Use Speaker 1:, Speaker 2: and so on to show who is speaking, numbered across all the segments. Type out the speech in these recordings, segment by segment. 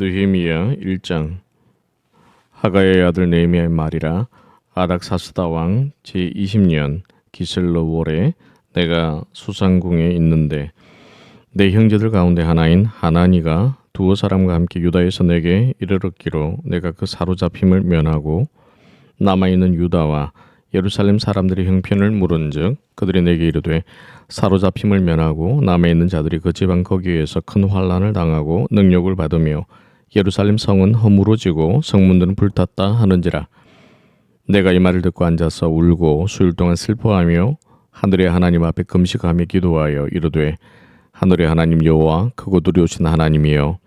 Speaker 1: 느헤미야 1장. 하가야의 아들 느헤미야의 말이라. 아닥사스다 왕 제20년 기슬로월에 내가 수상궁에 있는데 내 형제들 가운데 하나인 하나니가 두어 사람과 함께 유다에서 내게 이르렀기로 내가 그 사로잡힘을 면하고 남아있는 유다와 예루살렘 사람들의 형편을 물은즉 그들이 내게 이르되 사로잡힘을 면하고 남아있는 자들이 그 지방 거기에서 큰 환난을 당하고 능욕을 받으며 예루살렘 성은 허물어지고 성문들은 불탔다 하는지라. 내가 이 말을 듣고 앉아서 울고 수일 동안 슬퍼하며 하늘의 하나님 앞에 금식하며 기도하여 이르되 하늘의 하나님 여호와 크고 두려우신 하나님이여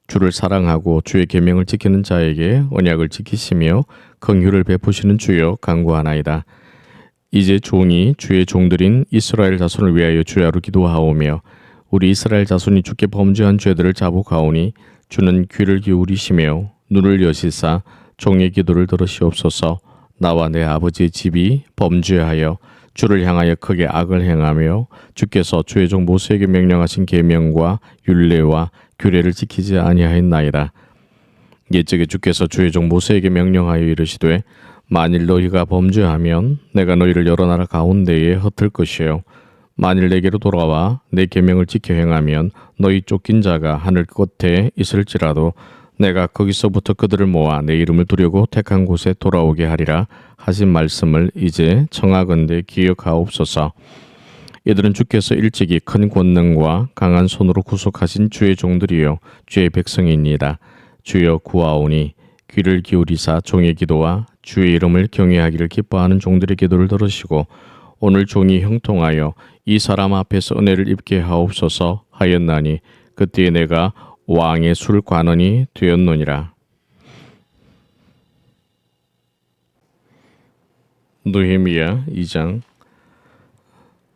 Speaker 1: 주를 사랑하고 주의 계명을 지키는 자에게 언약을 지키시며 긍휼을 베푸시는 주여 간구하나이다. 이제 종이 주의 종들인 이스라엘 자손을 위하여 주야로 기도하오며 우리 이스라엘 자손이 주께 범죄한 죄들을 자복하오니 주는 귀를 기울이시며 눈을 여시사 종의 기도를 들으시옵소서. 나와 내 아버지의 집이 범죄하여 주를 향하여 크게 악을 행하며 주께서 주의 종 모세에게 명령하신 계명과 율례와 규례를 지키지 아니하였나이다. 옛적에 주께서 주의 종 모세에게 명령하여 이르시되 만일 너희가 범죄하면 내가 너희를 여러 나라 가운데에 흩을 것이요 만일 내게로 돌아와 내 계명을 지켜 행하면 너희 쫓긴 자가 하늘 끝에 있을지라도 내가 거기서부터 그들을 모아 내 이름을 두려고 택한 곳에 돌아오게 하리라 하신 말씀을 이제 청하건대 기억하옵소서. 이들은 주께서 일찍이 큰 권능과 강한 손으로 구속하신 주의 종들이요 주의 백성이니이다. 주여 구하오니 귀를 기울이사 종의 기도와 주의 이름을 경외하기를 기뻐하는 종들의 기도를 들으시고 오늘 종이 형통하여 이 사람 앞에서 은혜를 입게 하옵소서 하였나니 그때에 내가 왕의 술관원이 되었노니라. 느헤미야 2장.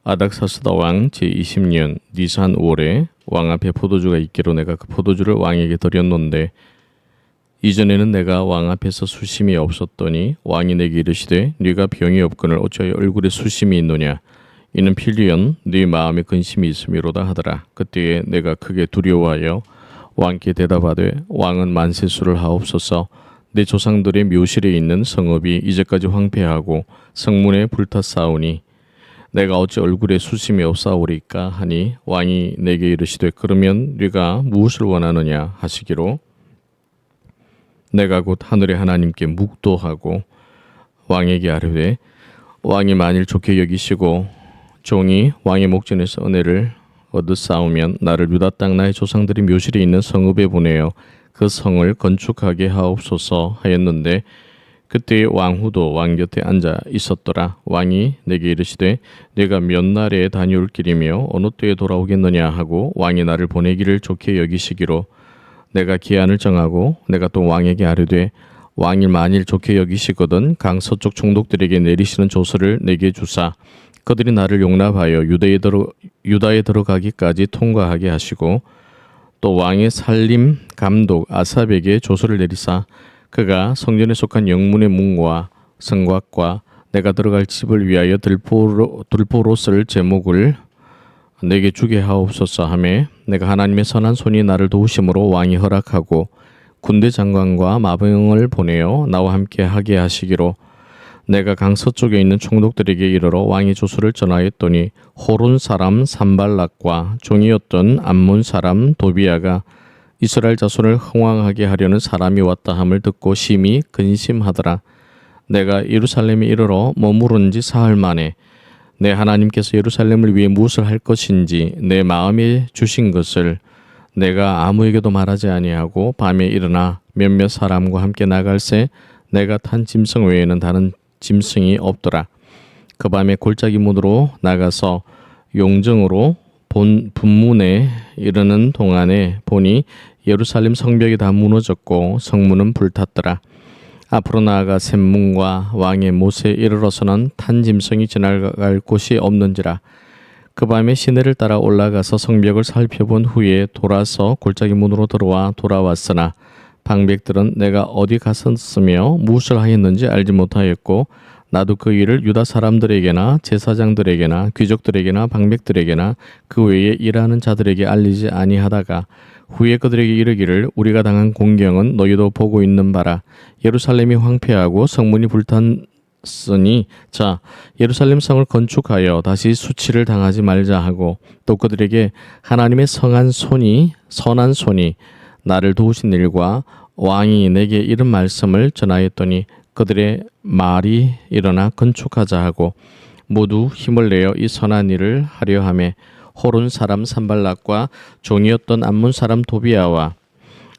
Speaker 1: 아닥사스다 왕 제20년 니산 5월에 왕 앞에 포도주가 있기로 내가 그 포도주를 왕에게 드렸는데 이전에는 내가 왕 앞에서 수심이 없었더니 왕이 내게 이르시되 네가 병이 없거늘 어찌하여 얼굴에 수심이 있느냐. 이는 필리언 네 마음에 근심이 있음이로다 하더라. 그때에 내가 크게 두려워하여 왕께 대답하되 왕은 만세수를 하옵소서. 내 조상들의 묘실에 있는 성읍이 이제까지 황폐하고 성문에 불탔사오니 내가 어찌 얼굴에 수심이 없사오리까 하니 왕이 내게 이르시되 그러면 네가 무엇을 원하느냐 하시기로 내가 곧 하늘의 하나님께 묵도하고 왕에게 아뢰되 왕이 만일 좋게 여기시고 종이 왕의 목전에서 은혜를 얻으사오면 나를 유다 땅 나의 조상들이 묘실에 있는 성읍에 보내어 그 성을 건축하게 하옵소서 하였는데 그때 왕후도 왕 곁에 앉아 있었더라. 왕이 내게 이르시되 네가 몇 날에 다녀올 길이며 어느 때에 돌아오겠느냐 하고 왕이 나를 보내기를 좋게 여기시기로 내가 기한을 정하고 내가 또 왕에게 아뢰되 왕이 만일 좋게 여기시거든 강 서쪽 총독들에게 내리시는 조서를 내게 주사 그들이 나를 용납하여 유다에 들어가기까지 통과하게 하시고 또 왕의 살림 감독 아삽에게 조서를 내리사 그가 성전에 속한 영문의 문과 성곽과 내가 들어갈 집을 위하여 들보로 쓸 제목을 내게 주게 하옵소서 하매 내가 하나님의 선한 손이 나를 도우심으로 왕이 허락하고 군대 장관과 마병을 보내어 나와 함께 하게 하시기로 내가 강 서쪽에 있는 총독들에게 이르러 왕의 조서를 전하였더니 호론 사람 산발락과 종이었던 암몬 사람 도비아가 이스라엘 자손을 흥왕하게 하려는 사람이 왔다 함을 듣고 심히 근심하더라. 내가 예루살렘에 이르러 머무른 지 사흘 만에 내 하나님께서 예루살렘을 위해 무엇을 할 것인지 내 마음에 주신 것을 내가 아무에게도 말하지 아니하고 밤에 일어나 몇몇 사람과 함께 나갈새 내가 탄 짐승 외에는 다른 짐승이 없더라. 그 밤에 골짜기 문으로 나가서 용정으로 분문에 이르는 동안에 보니 예루살렘 성벽이 다 무너졌고 성문은 불탔더라. 앞으로 나아가 샘문과 왕의 못에 이르러서는 탄 짐승이 지나갈 곳이 없는지라. 그 밤에 시내를 따라 올라가서 성벽을 살펴본 후에 돌아서 골짜기 문으로 들어와 돌아왔으나 방백들은 내가 어디 갔었으며 무엇을 하였는지 알지 못하였고 나도 그 일을 유다 사람들에게나 제사장들에게나 귀족들에게나 방백들에게나 그 외에 일하는 자들에게 알리지 아니하다가 후에 그들에게 이르기를 우리가 당한 공경은 너희도 보고 있는 바라. 예루살렘이 황폐하고 성문이 불탔으니 자 예루살렘 성을 건축하여 다시 수치를 당하지 말자 하고 또 그들에게 하나님의 선한 손이 나를 도우신 일과 왕이 내게 이런 말씀을 전하였더니 그들의 말이 일어나 건축하자 하고 모두 힘을 내어 이 선한 일을 하려 하매 호론 사람 산발락과 종이었던 암몬 사람 도비아와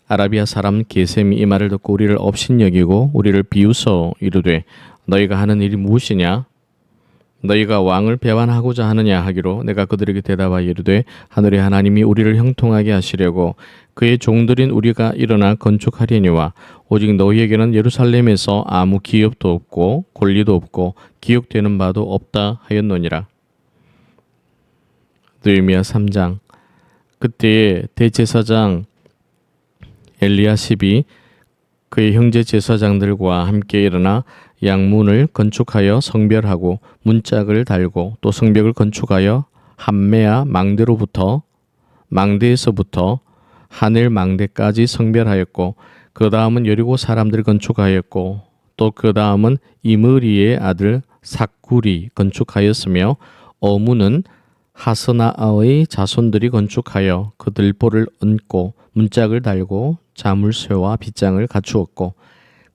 Speaker 1: 아라비아 사람 게셈이 이 말을 듣고 우리를 업신여기고 우리를 비웃어 이르되 너희가 하는 일이 무엇이냐? 너희가 왕을 배반하고자 하느냐 하기로 내가 그들에게 대답하여 이르되 하늘의 하나님이 우리를 형통하게 하시려고 그의 종들인 우리가 일어나 건축하려니와 오직 너희에게는 예루살렘에서 아무 기업도 없고 권리도 없고 기억되는 바도 없다 하였노니라. 느헤미야 3장. 그때에 대제사장 엘리야십이 그의 형제 제사장들과 함께 일어나 양문을 건축하여 성별하고 문짝을 달고 또 성벽을 건축하여 함메아 망대에서부터 하늘 망대까지 성별하였고 그 다음은 여리고 사람들이 건축하였고 또 그 다음은 이므리의 아들 삭굴이 건축하였으며 어무는 하스나아의 자손들이 건축하여 그 들보를 얹고 문짝을 달고 자물쇠와 빗장을 갖추었고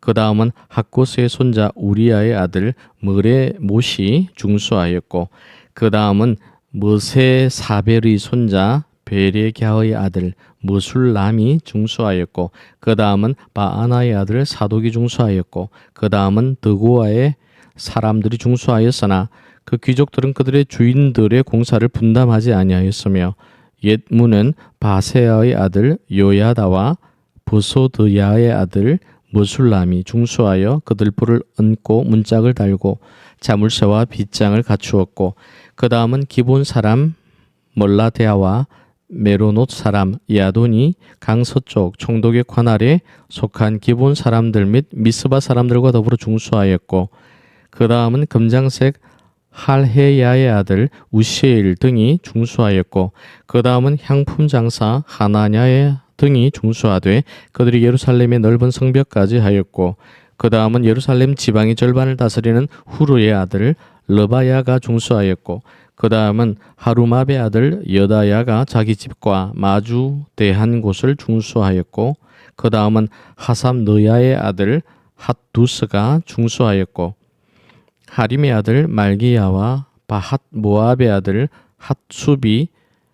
Speaker 1: 그 다음은 학고스의 손자 우리아의 아들 머레못이 중수하였고 그 다음은 머세사벨의 손자 베레갸의 아들 머술람이 중수하였고 그 다음은 바아나의 아들 사독이 중수하였고 그 다음은 드고아의 사람들이 중수하였으나 그 귀족들은 그들의 주인들의 공사를 분담하지 아니하였으며 옛 문은 바세아의 아들 요야다와 브소드야의 아들 머술람이 중수하여 그 들보를 얹고 문짝을 달고 자물쇠와 빗장을 갖추었고 그 다음은 기본 사람 멀라데아와 메로노트 사람 야돈이 강서쪽 총독의 관할에 속한 기본 사람들 및 미스바 사람들과 더불어 중수하였고 그 다음은 금장색 할헤야의 아들 우시엘 등이 중수하였고 그 다음은 향품 장사 하나냐의 등이 중수하되 그들이 예루살렘의 넓은 성벽까지 하였고 그 다음은 예루살렘 지방의 절반을 다스리는 후르의 아들 르바야가 중수하였고 그 다음은 하루마베 아들 여다야가 자기 집과 마주 대한 곳을 중수하였고 그 다음은 하삼느야의 아들 핫두스가 중수하였고 하림의 아들 말기야와 바핫 모압의 아들 핫수비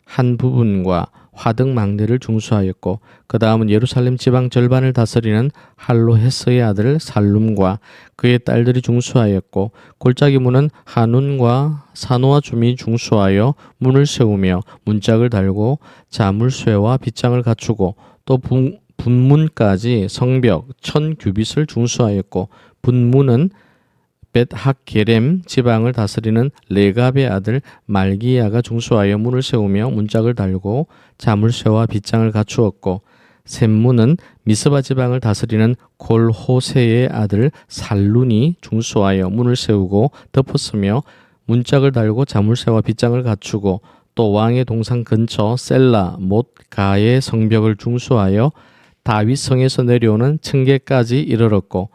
Speaker 1: 한 부분과 화등 망대를 중수하였고 그 다음은 예루살렘 지방 절반을 다스리는 할로헤스의 아들 살룸과 그의 딸들이 중수하였고 골짜기 문은 하눈과 사노아 줌이 중수하여 문을 세우며 문짝을 달고 자물쇠와 빗장을 갖추고 또 분문까지 성벽 1000규빗을 중수하였고 분문은 벳학게렘 지방을 다스리는 레갑의 아들 말기야가 중수하여 문을 세우며 문짝을 달고 자물쇠와 빗장을 갖추었고 샘문은 미스바 지방을 다스리는 골호세의 아들 살룬이 중수하여 문을 세우고 덮었으며 문짝을 달고 자물쇠와 빗장을 갖추고 또 왕의 동상 근처 셀라 못 가의 성벽을 중수하여 다윗성에서 내려오는 층계까지 이르렀고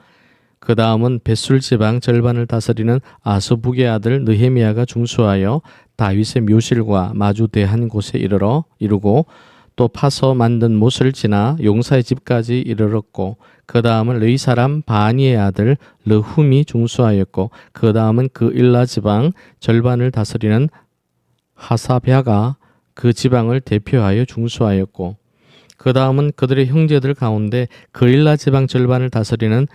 Speaker 1: 그 다음은 벳술 지방 절반을 다스리는 아스북의 아들 느헤미야가 중수하여 다윗의 묘실과 마주 대한 곳에 이르고 또 파서 만든 못을 지나 용사의 집까지 이르렀고 그 다음은 르이 사람 바니의 아들 르훔이 중수하였고 그 다음은 그 일라 지방 절반을 다스리는 하사랴가 그 지방을 대표하여 중수하였고 그 다음은 그들의 형제들 가운데 그 일라 지방 절반을 다스리는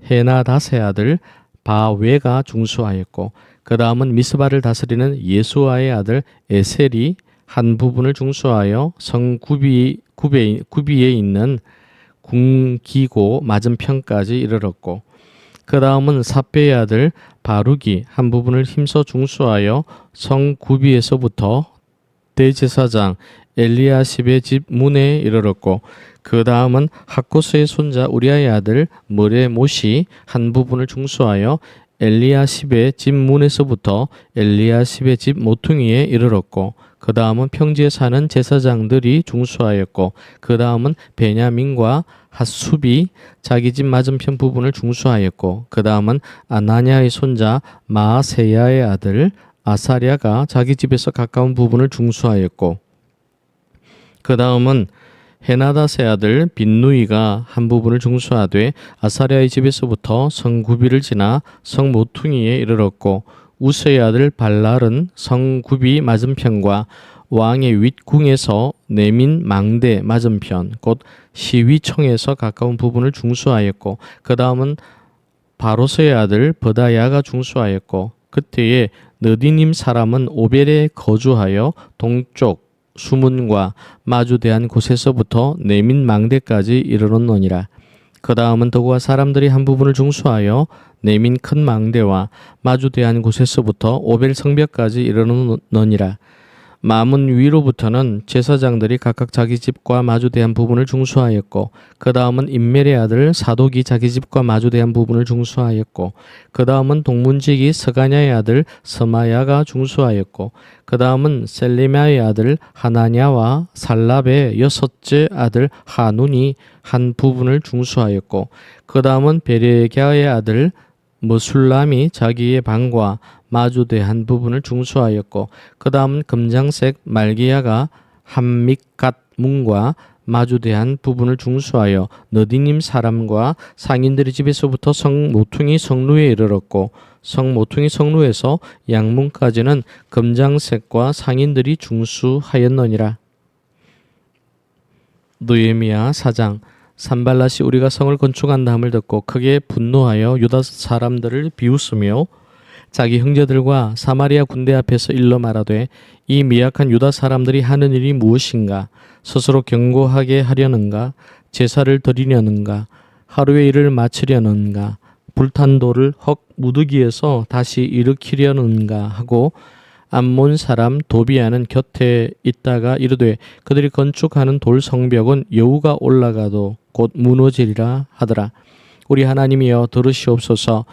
Speaker 1: 헤나닷의 아들 바웨가 중수하였고 그 다음은 미스바를 다스리는 예수아의 아들 에셀이 한 부분을 중수하여 성 구비에 있는 궁기고 맞은편까지 이르렀고 그 다음은 삽베의 아들 바룩이 한 부분을 힘써 중수하여 성 구비에서부터 대제사장 엘리야십의 집 문에 이르렀고 그 다음은 학고스의 손자 우리아의 아들 머레못이 한 부분을 중수하여 엘리야십의 집 문에서부터 엘리야십의 집 모퉁이에 이르렀고 그 다음은 평지에 사는 제사장들이 중수하였고 그 다음은 베냐민과 핫숲이 자기 집 맞은편 부분을 중수하였고 그 다음은 아나냐의 손자 마아세야의 아들 아사랴가 자기 집에서 가까운 부분을 중수하였고 그 다음은 헤나닷의 아들 빈누이가 한 부분을 중수하되 아사랴의 집에서부터 성 구비를 지나 성 모퉁이에 이르렀고 우스의 아들 발랄은 성 구비 맞은편과 왕의 윗궁에서 내민 망대 맞은편 곧 시위청에서 가까운 부분을 중수하였고 그 다음은 바로스의 아들 버다야가 중수하였고 그때에 느디님 사람은 오벨에 거주하여 동쪽 수문과 마주대한 곳에서부터 내민 망대까지 이르렀노니라. 그 다음은 더구와 사람들이 한 부분을 중수하여 내민 큰 망대와 마주대한 곳에서부터 오벨 성벽까지 이르렀노니라. 마문 위로부터는 제사장들이 각각 자기 집과 마주대한 부분을 중수하였고 그 다음은 임멜의 아들 사독이 자기 집과 마주대한 부분을 중수하였고 그 다음은 동문지기 스가냐의 아들 스마야가 중수하였고 그 다음은 셀레미야의 아들 하나냐와 살랍의 여섯째 아들 하눈이 한 부분을 중수하였고 그 다음은 베레갸의 아들 머술람이 자기의 방과 마주대한 부분을 중수하였고 그 다음은 금장색 말기야가 함믹갓 문과 마주대한 부분을 중수하여 느디님 사람과 상인들의 집에서부터 성 모퉁이 성루에 이르렀고 성 모퉁이 성루에서 양문까지는 금장색과 상인들이 중수하였느니라. 느헤미야 4장. 산발랏이 우리가 성을 건축한다함을 듣고 크게 분노하여 유다 사람들을 비웃으며 자기 형제들과 사마리아 군대 앞에서 일러 말하되 이 미약한 유다 사람들이 하는 일이 무엇인가? 스스로 경고하게 하려는가? 제사를 드리려는가? 하루의 일을 마치려는가? 불탄 돌을 헉 무더기에서 다시 일으키려는가 하고 암몬 사람 도비아는 곁에 있다가 이르되 그들이 건축하는 돌 성벽은 여우가 올라가도 곧 무너지리라 하더라. 우리 하나님이여 들으시옵소서.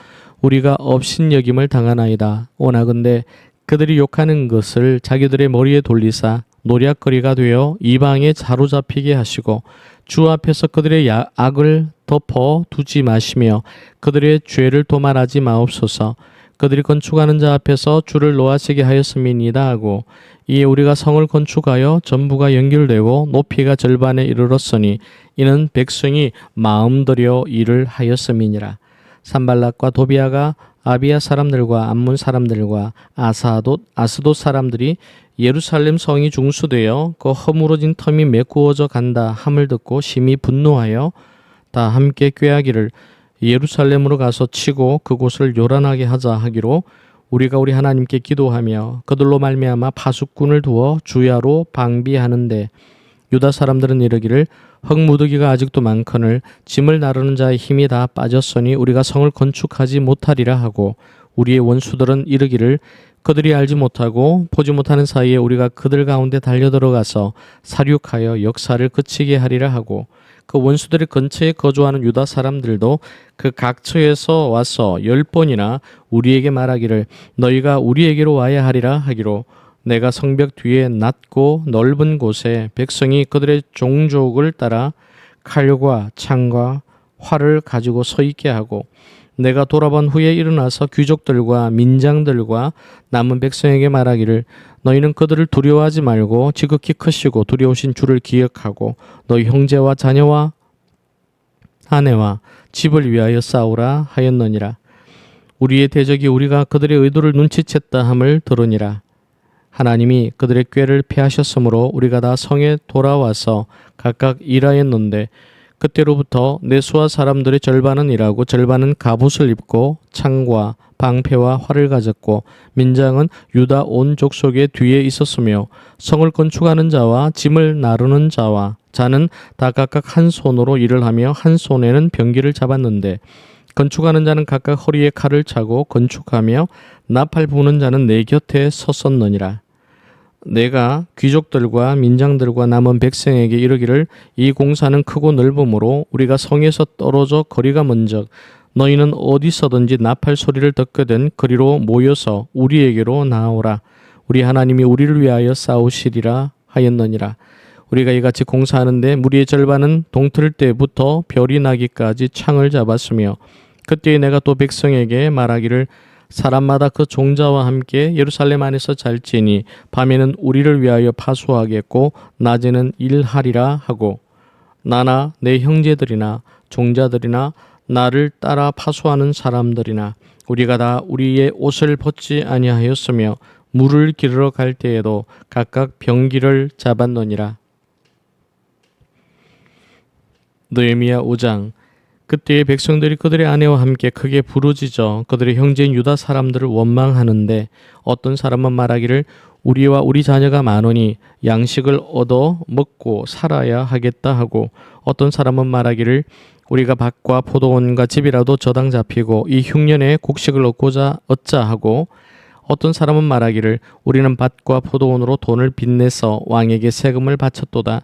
Speaker 1: 우리가 업신여김을 당하나이다. 오나건대 그들이 욕하는 것을 자기들의 머리에 돌리사 노략거리가 되어 이방에 사로잡히게 하시고 주 앞에서 그들의 악을 덮어 두지 마시며 그들의 죄를 도말하지 마옵소서. 그들이 건축하는 자 앞에서 주를 노하시게 하였음이니이다 하고 이에 우리가 성을 건축하여 전부가 연결되고 높이가 절반에 이르렀으니 이는 백성이 마음들여 일을 하였음이니라. 산발락과 도비아가 아비야 사람들과 암몬 사람들과 아스돗 사람들이 예루살렘 성이 중수되어 그 허물어진 텀이 메꾸어져 간다 함을 듣고 심히 분노하여 다 함께 꾀하기를 예루살렘으로 가서 치고 그곳을 요란하게 하자 하기로 우리가 우리 하나님께 기도하며 그들로 말미암아 파수꾼을 두어 주야로 방비하는데 유다 사람들은 이르기를 흙무더기가 아직도 많거늘 짐을 나르는 자의 힘이 다 빠졌으니 우리가 성을 건축하지 못하리라 하고 우리의 원수들은 이르기를 그들이 알지 못하고 보지 못하는 사이에 우리가 그들 가운데 달려들어가서 살육하여 역사를 그치게 하리라 하고 그 원수들의 근처에 거주하는 유다 사람들도 그 각처에서 와서 10번이나 우리에게 말하기를 너희가 우리에게로 와야 하리라 하기로 내가 성벽 뒤에 낮고 넓은 곳에 백성이 그들의 종족을 따라 칼과 창과 활을 가지고 서 있게 하고 내가 돌아본 후에 일어나서 귀족들과 민장들과 남은 백성에게 말하기를 너희는 그들을 두려워하지 말고 지극히 크시고 두려우신 주를 기억하고 너희 형제와 자녀와 아내와 집을 위하여 싸우라 하였느니라. 우리의 대적이 우리가 그들의 의도를 눈치챘다 함을 들으니라. 하나님이 그들의 꾀를 피하셨으므로 우리가 다 성에 돌아와서 각각 일하였는데 그때로부터 내수와 사람들의 절반은 일하고 절반은 갑옷을 입고 창과 방패와 활을 가졌고 민장은 유다 온 족속의 뒤에 있었으며 성을 건축하는 자와 짐을 나르는 자와 자는 다 각각 한 손으로 일을 하며 한 손에는 병기를 잡았는데 건축하는 자는 각각 허리에 칼을 차고 건축하며 나팔 부는 자는 내 곁에 섰었느니라. 내가 귀족들과 민장들과 남은 백성에게 이르기를 이 공사는 크고 넓으므로 우리가 성에서 떨어져 거리가 먼적 너희는 어디서든지 나팔 소리를 듣거든 그리로 모여서 우리에게로 나아오라. 우리 하나님이 우리를 위하여 싸우시리라 하였느니라. 우리가 이같이 공사하는데 무리의 절반은 동틀 때부터 별이 나기까지 창을 잡았으며 그때에 내가 또 백성에게 말하기를 사람마다 그 종자와 함께 예루살렘 안에서 잘지니 밤에는 우리를 위하여 파수하겠고 낮에는 일하리라 하고 나나 내 형제들이나 종자들이나 나를 따라 파수하는 사람들이나 우리가 다 우리의 옷을 벗지 아니하였으며 물을 기르러 갈 때에도 각각 병기를 잡았느니라. 느헤미야 5장. 그때의 백성들이 그들의 아내와 함께 크게 부르짖어 그들의 형제인 유다 사람들을 원망하는데 어떤 사람은 말하기를 우리와 우리 자녀가 많으니 양식을 얻어 먹고 살아야 하겠다 하고 어떤 사람은 말하기를 우리가 밭과 포도원과 집이라도 저당 잡히고 이 흉년에 곡식을 얻자 하고 어떤 사람은 말하기를 우리는 밭과 포도원으로 돈을 빚내서 왕에게 세금을 바쳤도다.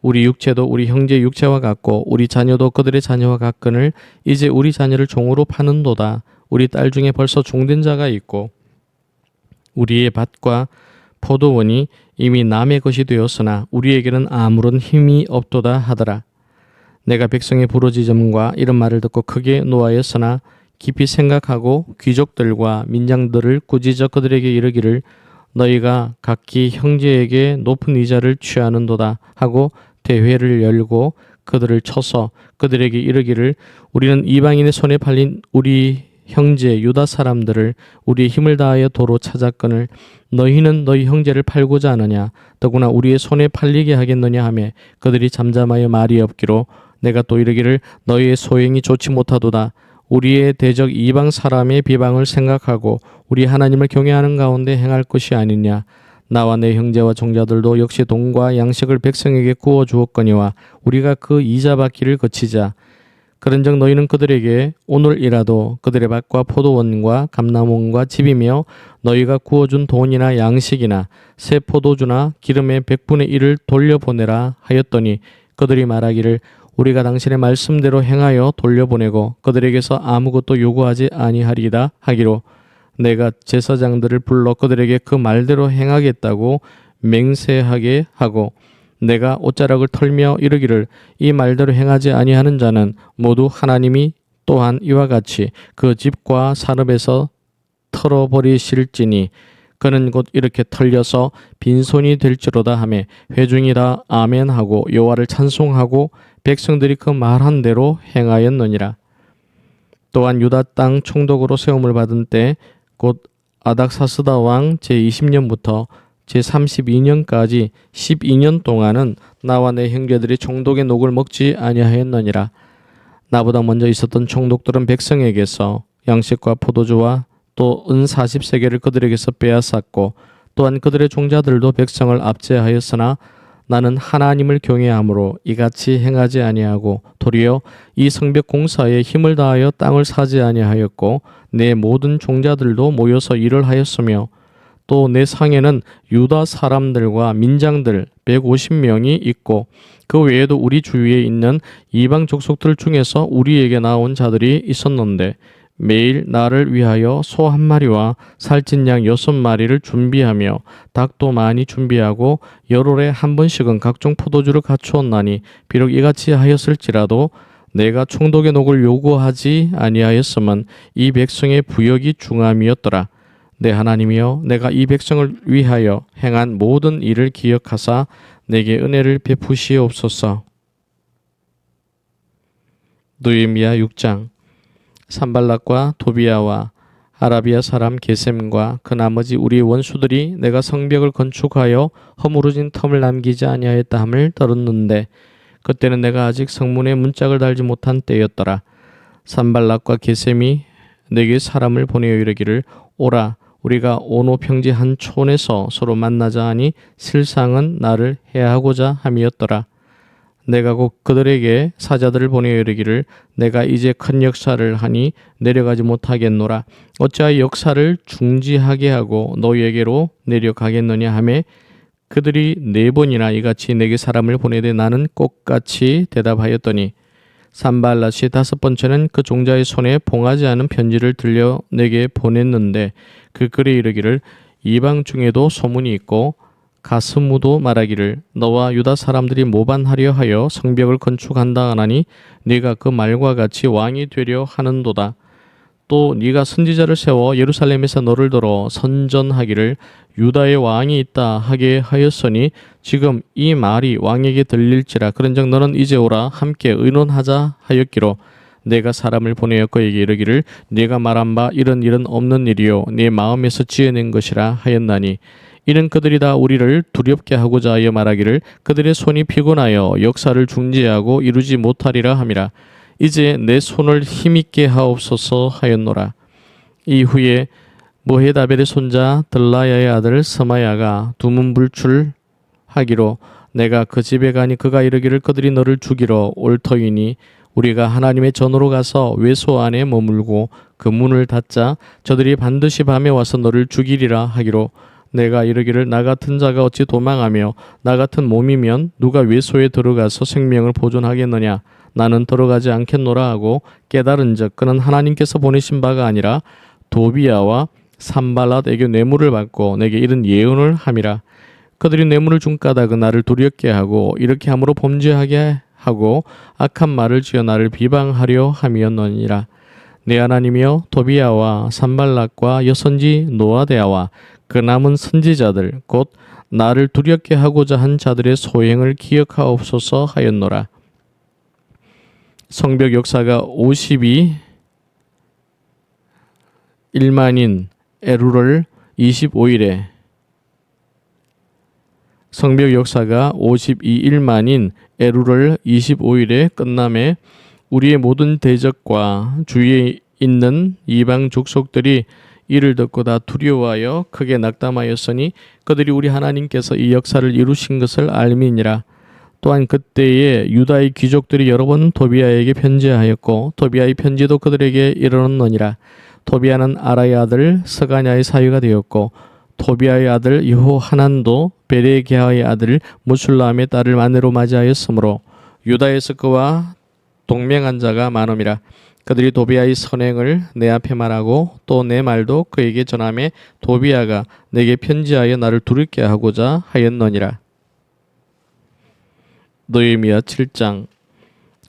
Speaker 1: 우리 육체도 우리 형제 육체와 같고 우리 자녀도 그들의 자녀와 같거늘 이제 우리 자녀를 종으로 파는도다. 우리 딸 중에 벌써 종된 자가 있고 우리의 밭과 포도원이 이미 남의 것이 되었으나 우리에게는 아무런 힘이 없도다 하더라. 내가 백성의 부르짖음과 이런 말을 듣고 크게 노하였으나 깊이 생각하고 귀족들과 민장들을 꾸짖어 그들에게 이르기를 너희가 각기 형제에게 높은 이자를 취하는도다 하고 대회를 열고 그들을 쳐서 그들에게 이르기를 우리는 이방인의 손에 팔린 우리 형제 유다 사람들을 우리의 힘을 다하여 도로 찾았거늘 너희는 너희 형제를 팔고자 하느냐 더구나 우리의 손에 팔리게 하겠느냐 하며 그들이 잠잠하여 말이 없기로 내가 또 이르기를 너희의 소행이 좋지 못하도다. 우리의 대적 이방 사람의 비방을 생각하고 우리 하나님을 경외하는 가운데 행할 것이 아니냐. 나와 내 형제와 종자들도 역시 돈과 양식을 백성에게 구워 주었거니와 우리가 그 이자 받기를 거치자. 그런즉 너희는 그들에게 오늘이라도 그들의 밭과 포도원과 감람원과 집이며 너희가 구워준 돈이나 양식이나 새 포도주나 기름의 100분의 1을 돌려보내라 하였더니 그들이 말하기를 우리가 당신의 말씀대로 행하여 돌려보내고 그들에게서 아무것도 요구하지 아니하리이다 하기로 내가 제사장들을 불러 그들에게 그 말대로 행하겠다고 맹세하게 하고 내가 옷자락을 털며 이르기를 이 말대로 행하지 아니하는 자는 모두 하나님이 또한 이와 같이 그 집과 산업에서 털어버리실지니 그는 곧 이렇게 털려서 빈손이 될지로다 하며 회중이 다 아멘하고 여호와를 찬송하고 백성들이 그 말한 대로 행하였느니라. 또한 유다 땅 총독으로 세움을 받은 때 곧 아닥사스다 왕 제20년부터 제32년까지 12년 동안은 나와 내 형제들이 총독의 녹을 먹지 아니하였느니라. 나보다 먼저 있었던 총독들은 백성에게서 양식과 포도주와 또 은 40세겔을 그들에게서 빼앗았고 또한 그들의 종자들도 백성을 압제하였으나 나는 하나님을 경외함으로 이같이 행하지 아니하고 도리어 이 성벽 공사에 힘을 다하여 땅을 사지 아니하였고 내 모든 종자들도 모여서 일을 하였으며 또 내 상에는 유다 사람들과 민장들 150명이 있고 그 외에도 우리 주위에 있는 이방 족속들 중에서 우리에게 나온 자들이 있었는데 매일 나를 위하여 소 1마리와 살찐 양 6마리를 준비하며 닭도 많이 준비하고 열흘에 한 번씩은 각종 포도주를 갖추었나니 비록 이같이 하였을지라도 내가 총독의 녹을 요구하지 아니하였으면 이 백성의 부역이 중함이었더라. 내 하나님이여 내가 이 백성을 위하여 행한 모든 일을 기억하사 내게 은혜를 베푸시옵소서. 느헤미야 6장. 산발락과 도비아와 아라비아 사람 게셈과 그 나머지 우리 원수들이 내가 성벽을 건축하여 허물어진 텀을 남기지 아니하였다 함을 들었는데 그때는 내가 아직 성문에 문짝을 달지 못한 때였더라. 산발락과 게셈이 내게 사람을 보내어 이르기를 오라 우리가 오노 평지 한 촌에서 서로 만나자 하니 실상은 나를 해하고자 함이었더라. 내가 곧 그들에게 사자들을 보내어 이르기를 내가 이제 큰 역사를 하니 내려가지 못하겠노라. 어찌하여 역사를 중지하게 하고 너희에게로 내려가겠느냐 하매 그들이 4번이나 이같이 내게 사람을 보내되 나는 똑같이 대답하였더니 산발랏이 5번째는 그 종자의 손에 봉하지 않은 편지를 들려 내게 보냈는데 그 글에 이르기를 이방 중에도 소문이 있고 가스무도 말하기를 너와 유다 사람들이 모반하려 하여 성벽을 건축한다 하나니 네가 그 말과 같이 왕이 되려 하는도다. 또 네가 선지자를 세워 예루살렘에서 너를 들어 선전하기를 유다의 왕이 있다 하게 하였으니 지금 이 말이 왕에게 들릴지라. 그런즉 너는 이제 오라 함께 의논하자 하였기로 내가 사람을 보내어 그에게 이르기를 네가 말한 바 이런 일은 없는 일이요 네 마음에서 지어낸 것이라 하였나니 이는 그들이 다 우리를 두렵게 하고자 하여 말하기를 그들의 손이 피곤하여 역사를 중지하고 이루지 못하리라 함이라. 이제 내 손을 힘있게 하옵소서 하였노라. 이후에 모헤다벨의 손자 들라야의 아들 스마야가 두문불출하기로 내가 그 집에 가니 그가 이르기를 그들이 너를 죽이러 올 터이니 우리가 하나님의 전으로 가서 외소 안에 머물고 그 문을 닫자 저들이 반드시 밤에 와서 너를 죽이리라 하기로 내가 이르기를 나 같은 자가 어찌 도망하며 나 같은 몸이면 누가 외소에 들어가서 생명을 보존하겠느냐. 나는 들어가지 않겠노라 하고 깨달은즉 그는 하나님께서 보내신 바가 아니라 도비야와 산발랏에게 뇌물을 받고 내게 이런 예언을 함이라. 그들이 뇌물을 준 까닭은 나를 두렵게 하고 이렇게 함으로 범죄하게 하고 악한 말을 지어 나를 비방하려 함이었느니라. 내 하나님이여 도비야와 산발랏과 여선지 노아데아와 그 남은 선지자들 곧 나를 두렵게 하고자 한 자들의 소행을 기억하옵소서 하였노라. 성벽 역사가 52일만인 에루를 25일에 성벽 역사가 52일만인 에루를 25일에 끝남에 우리의 모든 대적과 주위에 있는 이방 족속들이 이를 듣고 다 두려워하여 크게 낙담하였으니 그들이 우리 하나님께서 이 역사를 이루신 것을 알미니라. 또한 그때에 유다의 귀족들이 여러 번 도비아에게 편지하였고 도비아의 편지도 그들에게 이르렀느니라. 도비아는 아라의 아들 스가냐의 사위가 되었고 도비아의 아들 여호하난도 베레게아의 아들 무술람의 딸을 아내로 맞이하였으므로 유다에서 그와 동맹한 자가 많음이라. 그들이 도비아의 선행을 내 앞에 말하고 또 내 말도 그에게 전하매 도비아가 내게 편지하여 나를 두렵게 하고자 하였느니라. 느헤미야 7장.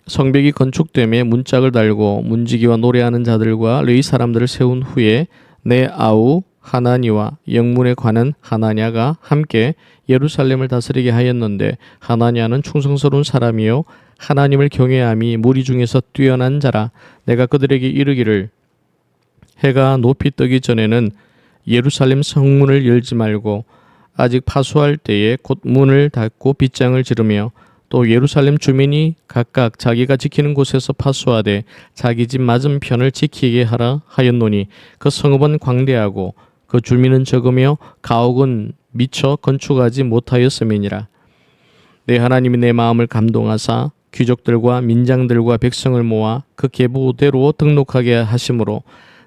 Speaker 1: 성벽이 건축됨에 문짝을 달고 문지기와 노래하는 자들과 레위 사람들을 세운 후에 내 아우 하나니와 영문에 관한 하나냐가 함께 예루살렘을 다스리게 하였는데 하나냐는 충성스러운 사람이요 하나님을 경외함이 무리 중에서 뛰어난 자라. 내가 그들에게 이르기를 해가 높이 뜨기 전에는 예루살렘 성문을 열지 말고 아직 파수할 때에 곧 문을 닫고 빗장을 지르며 또 예루살렘 주민이 각각 자기가 지키는 곳에서 파수하되 자기 집 맞은편을 지키게 하라 하였노니 그 성읍은 광대하고 그 주민은 적으며 가옥은 미처 건축하지 못하였음이니라. 내 하나님이 내 마음을 감동하사 귀족들과 민장들과 백성을 모아 그 계보대로 등록하게 하심으로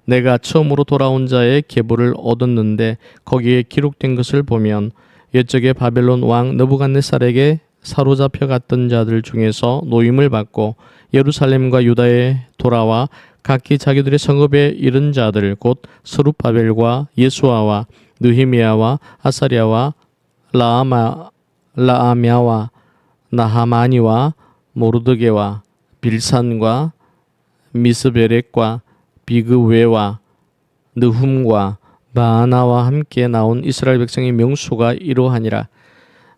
Speaker 1: 내가 처음으로 돌아온 자의 계보를 얻었는데 거기에 기록된 것을 보면 옛적에 바벨론 왕 느부갓네살에게 사로잡혀 갔던 자들 중에서 노임을 받고 예루살렘과 유다에 돌아와 각기 자기들의 성읍에 이른 자들 곧 스룹바벨과 예수아와 느헤미야와 아사랴와 라아мя와 나하마니와 모르드게와 빌산과 미스베렉과 비그웨와 느훔과 바하나와 함께 나온 이스라엘 백성의 명수가 이러하니라.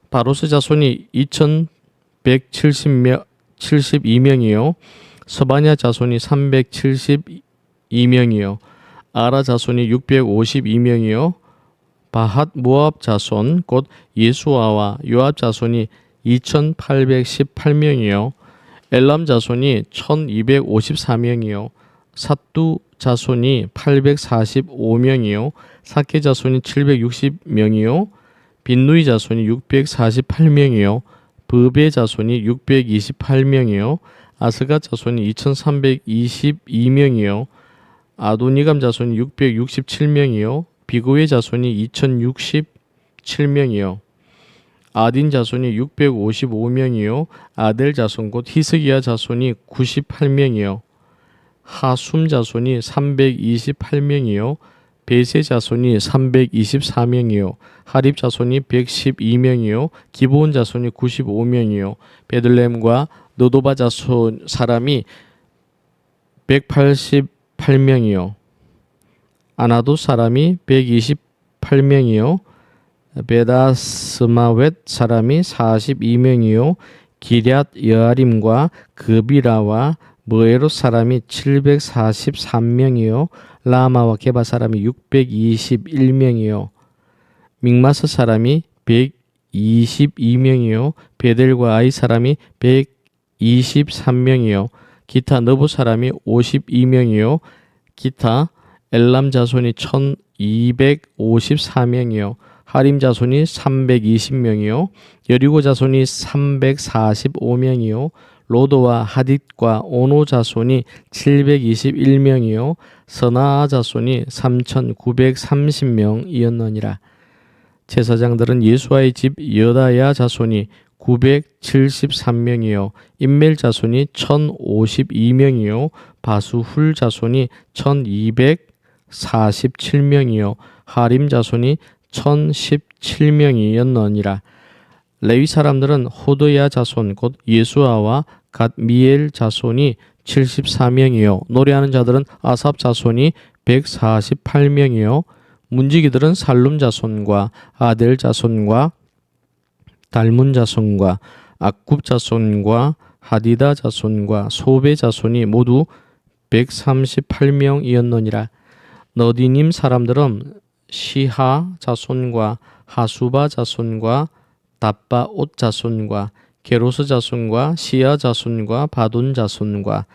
Speaker 1: 바로스 자손이 2172명이요 서바냐 자손이 372명이요 아라 자손이 652명이요 바핫 모압 자손 곧 예수아와 요압 자손이 2818명이요 엘람 자손이 1254명이요 삿두 자손이 845명이요 사케 자손이 760명이요 빈누이 자손이 648명이요 브베 자손이 628명이요 아스가 자손이 2322명이요 아도니감 자손이 667명이요 비고의 자손이 2067명이요 아딘 자손이 655명이요 아델 자손 곧 히스기야 자손이 98명이요 하숨 자손이 328명이요 베세 자손이 324명이요 하립 자손이 112명이요 기브온 자손이 95명이요 베들레헴과 느도바 자손 사람이 188명이요 아나도 사람이 128명이요 베다스마웻 사람이 42명이요 기럇 여아림과 그비라와 무에롯 사람이 743명이요 라마와 게바 사람이 621명이요 믹마스 사람이 122명이요 베델과 아이 사람이 123명이요 기타 너부 사람이 52명이요 기타 엘람 자손이 1254명이요 하림 자손이 320명이요 여리고 자손이 345명이요 로도와 하딧과 오노 자손이 721명이요 서나아 자손이 3930명이었느니라. 제사장들은 예수아의 집 여다야 자손이 973명이요 임멜 자손이 1052명이요 바수훌 자손이 1247명이요 하림 자손이 1017명이었느니라. 레위 사람들은 호드야 자손 곧 예수아와 갓미엘 자손이 74명이요 노래하는 자들은 아삽 자손이 148명이요 문지기들은 살룸 자손과 아델 자손과 달문 자손과 악굽 자손과 하디다 자손과 소베 자손이 모두 138명이었느니라. 너디님 사람들은 시하 자손과 하수바 자손과 답바옷 자손과 게로스 자손과 시야 자손과 바돈 자손과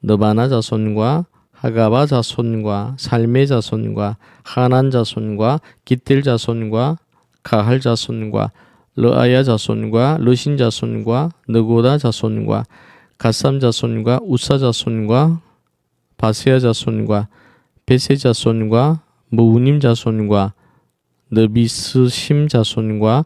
Speaker 1: 느바나 자손과 하가바 자손과 살메 자손과 하난 자손과 기틀 자손과 가할 자손과 르아야 자손과 르신 자손과 느고다 자손과 갓삼 자손과 우사 자손과 바세야 자손과 베세 자손과 무우님 자손과 느비스심 자손과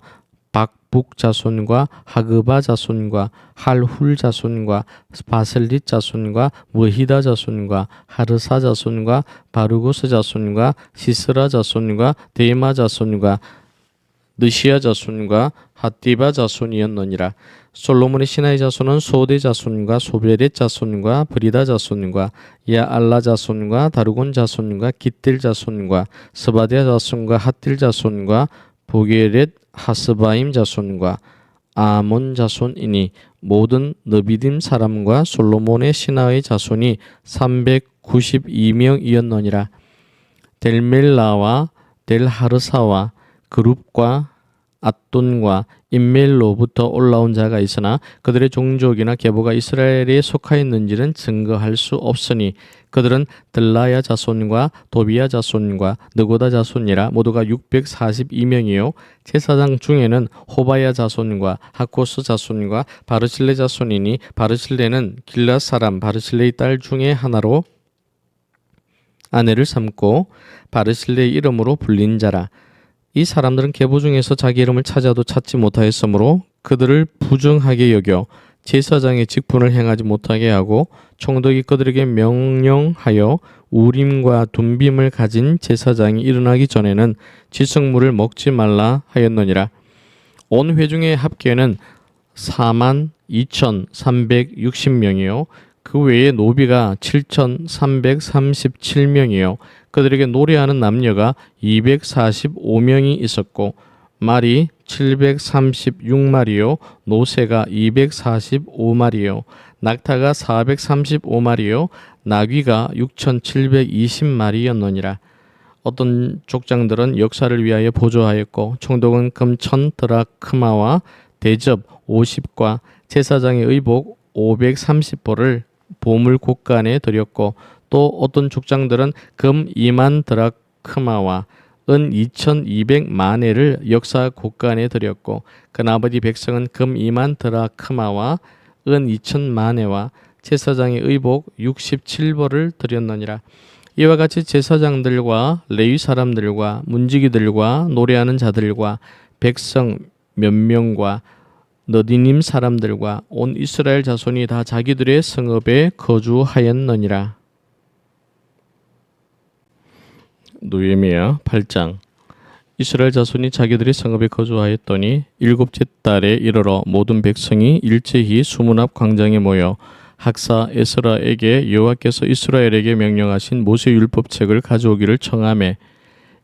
Speaker 1: 박북 자손과 하그바 자손과 할훌 자손과 바셀릿 자손과 무히다 자손과 하르사 자손과 바르고스 자손과 시스라 자손과 데마 자손과 느시아 자손과 핫디바 자손이었느니라. 솔로몬의 신하의 자손은 소대 자손과 소베렛 자손과 브리다 자손과 야알라 자손과 다르곤 자손과 깃딜 자손과 스바디아 자손과 핫딜 자손과 보게렛 하스바임 자손과 아몬 자손이니 모든 느비딤 사람과 솔로몬의 신하의 자손이 392명이었느니라. 델멜라와 델하르사와 그룹과 앗돈과 임멜로부터 올라온 자가 있으나 그들의 종족이나 계보가 이스라엘에 속하였는지는 증거할 수 없으니 그들은 들라야 자손과 도비야 자손과 느고다 자손이라 모두가 642명이요 제사장 중에는 호바야 자손과 하코스 자손과 바르실레 자손이니 바르실레는 길앗 사람 바르실레의 딸 중에 하나로 아내를 삼고 바르실레의 이름으로 불린 자라. 이 사람들은 계보 중에서 자기 이름을 찾아도 찾지 못하였으므로 그들을 부정하게 여겨 제사장의 직분을 행하지 못하게 하고 총독이 그들에게 명령하여 우림과 둠빔을 가진 제사장이 일어나기 전에는 지성물을 먹지 말라 하였느니라. 온 회중의 합계는 42,360명이요 그 외에 노비가 7,337명이요 그들에게 노래하는 남녀가 245명이 있었고 말이 736마리요 노새가 245마리요 낙타가 435마리요 나귀가 6,720마리였느니라. 어떤 족장들은 역사를 위하여 보조하였고 총독은 금 1000드라크마와 대접 50과 제사장의 의복 530보를 보물 곳간에 드렸고 또 어떤 족장들은 금 2만 드라크마와 은 2200만회를 역사 곳간에 드렸고 그 나머지 백성은 금 2만 드라크마와 은 2000만회와 제사장의 의복 67벌을 드렸느니라. 이와 같이 제사장들과 레위 사람들과 문지기들과 노래하는 자들과 백성 몇 명과 너디님 사람들과 온 이스라엘 자손이 다 자기들의 성읍에 거주하였느니라. 느헤미야 8장. 이스라엘 자손이 자기들이 성읍에 거주하였더니 일곱째 달에 이르러 모든 백성이 일제히 수문 앞 광장에 모여 학사 에스라에게 여호와께서 이스라엘에게 명령하신 모세 율법책을 가져오기를 청하매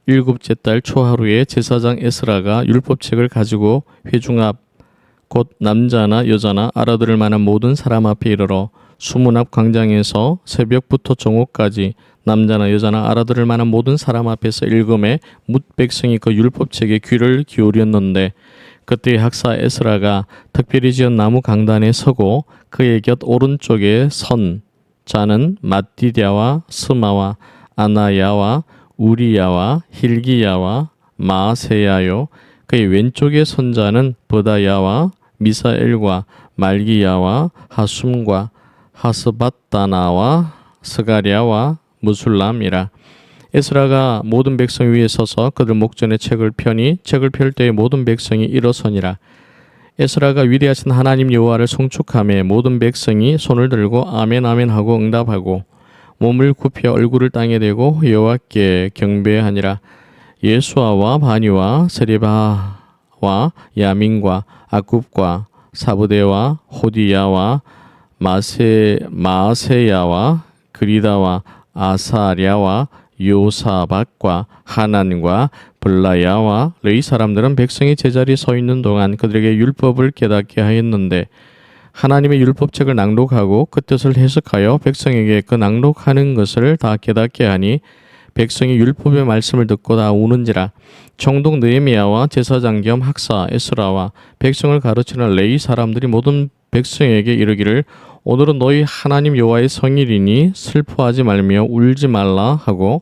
Speaker 1: 일곱째 달 초하루에 제사장 에스라가 율법책을 가지고 회중 앞 곧 남자나 여자나 알아들을 만한 모든 사람 앞에 이르러 수문 앞 광장에서 새벽부터 정오까지 남자나 여자나 알아들을 만한 모든 사람 앞에서 읽음에 뭇 백성이 그 율법책에 귀를 기울였는데 그때 학사 에스라가 특별히 지은 나무 강단에 서고 그의 곁 오른쪽에 선 자는 맏디랴와 스마와 아나야와 우리야와 힐기야와 마세야요 그의 왼쪽에 선 자는 버다야와 미사엘과 말기야와 하숨과 하스밧다나와 스가랴와 무술람이라. 에스라가 모든 백성 위에 서서 그들 목전에 책을 펴니 책을 펼 때에 모든 백성이 일어서니라. 에스라가 위대하신 하나님 여호와를 송축하며 모든 백성이 손을 들고 아멘 아멘 하고 응답하고 몸을 굽혀 얼굴을 땅에 대고 여호와께 경배하니라. 예수아와 바니와 세레바와 야민과 아굽과 사부대와 호디야와 마세야와 그리다와 아사랴와 요사박과 하난과 블라야와 레위 사람들은 백성이 제자리에 서 있는 동안 그들에게 율법을 깨닫게 하였는데 하나님의 율법책을 낭독하고 그 뜻을 해석하여 백성에게 그 낭독하는 것을 다 깨닫게 하니 백성이 율법의 말씀을 듣고 다 우는지라. 총독 느헤미야와 제사장 겸 학사 에스라와 백성을 가르치는 레위 사람들이 모든 백성에게 이르기를 오늘은 너희 하나님 여호와의 성일이니 슬퍼하지 말며 울지 말라 하고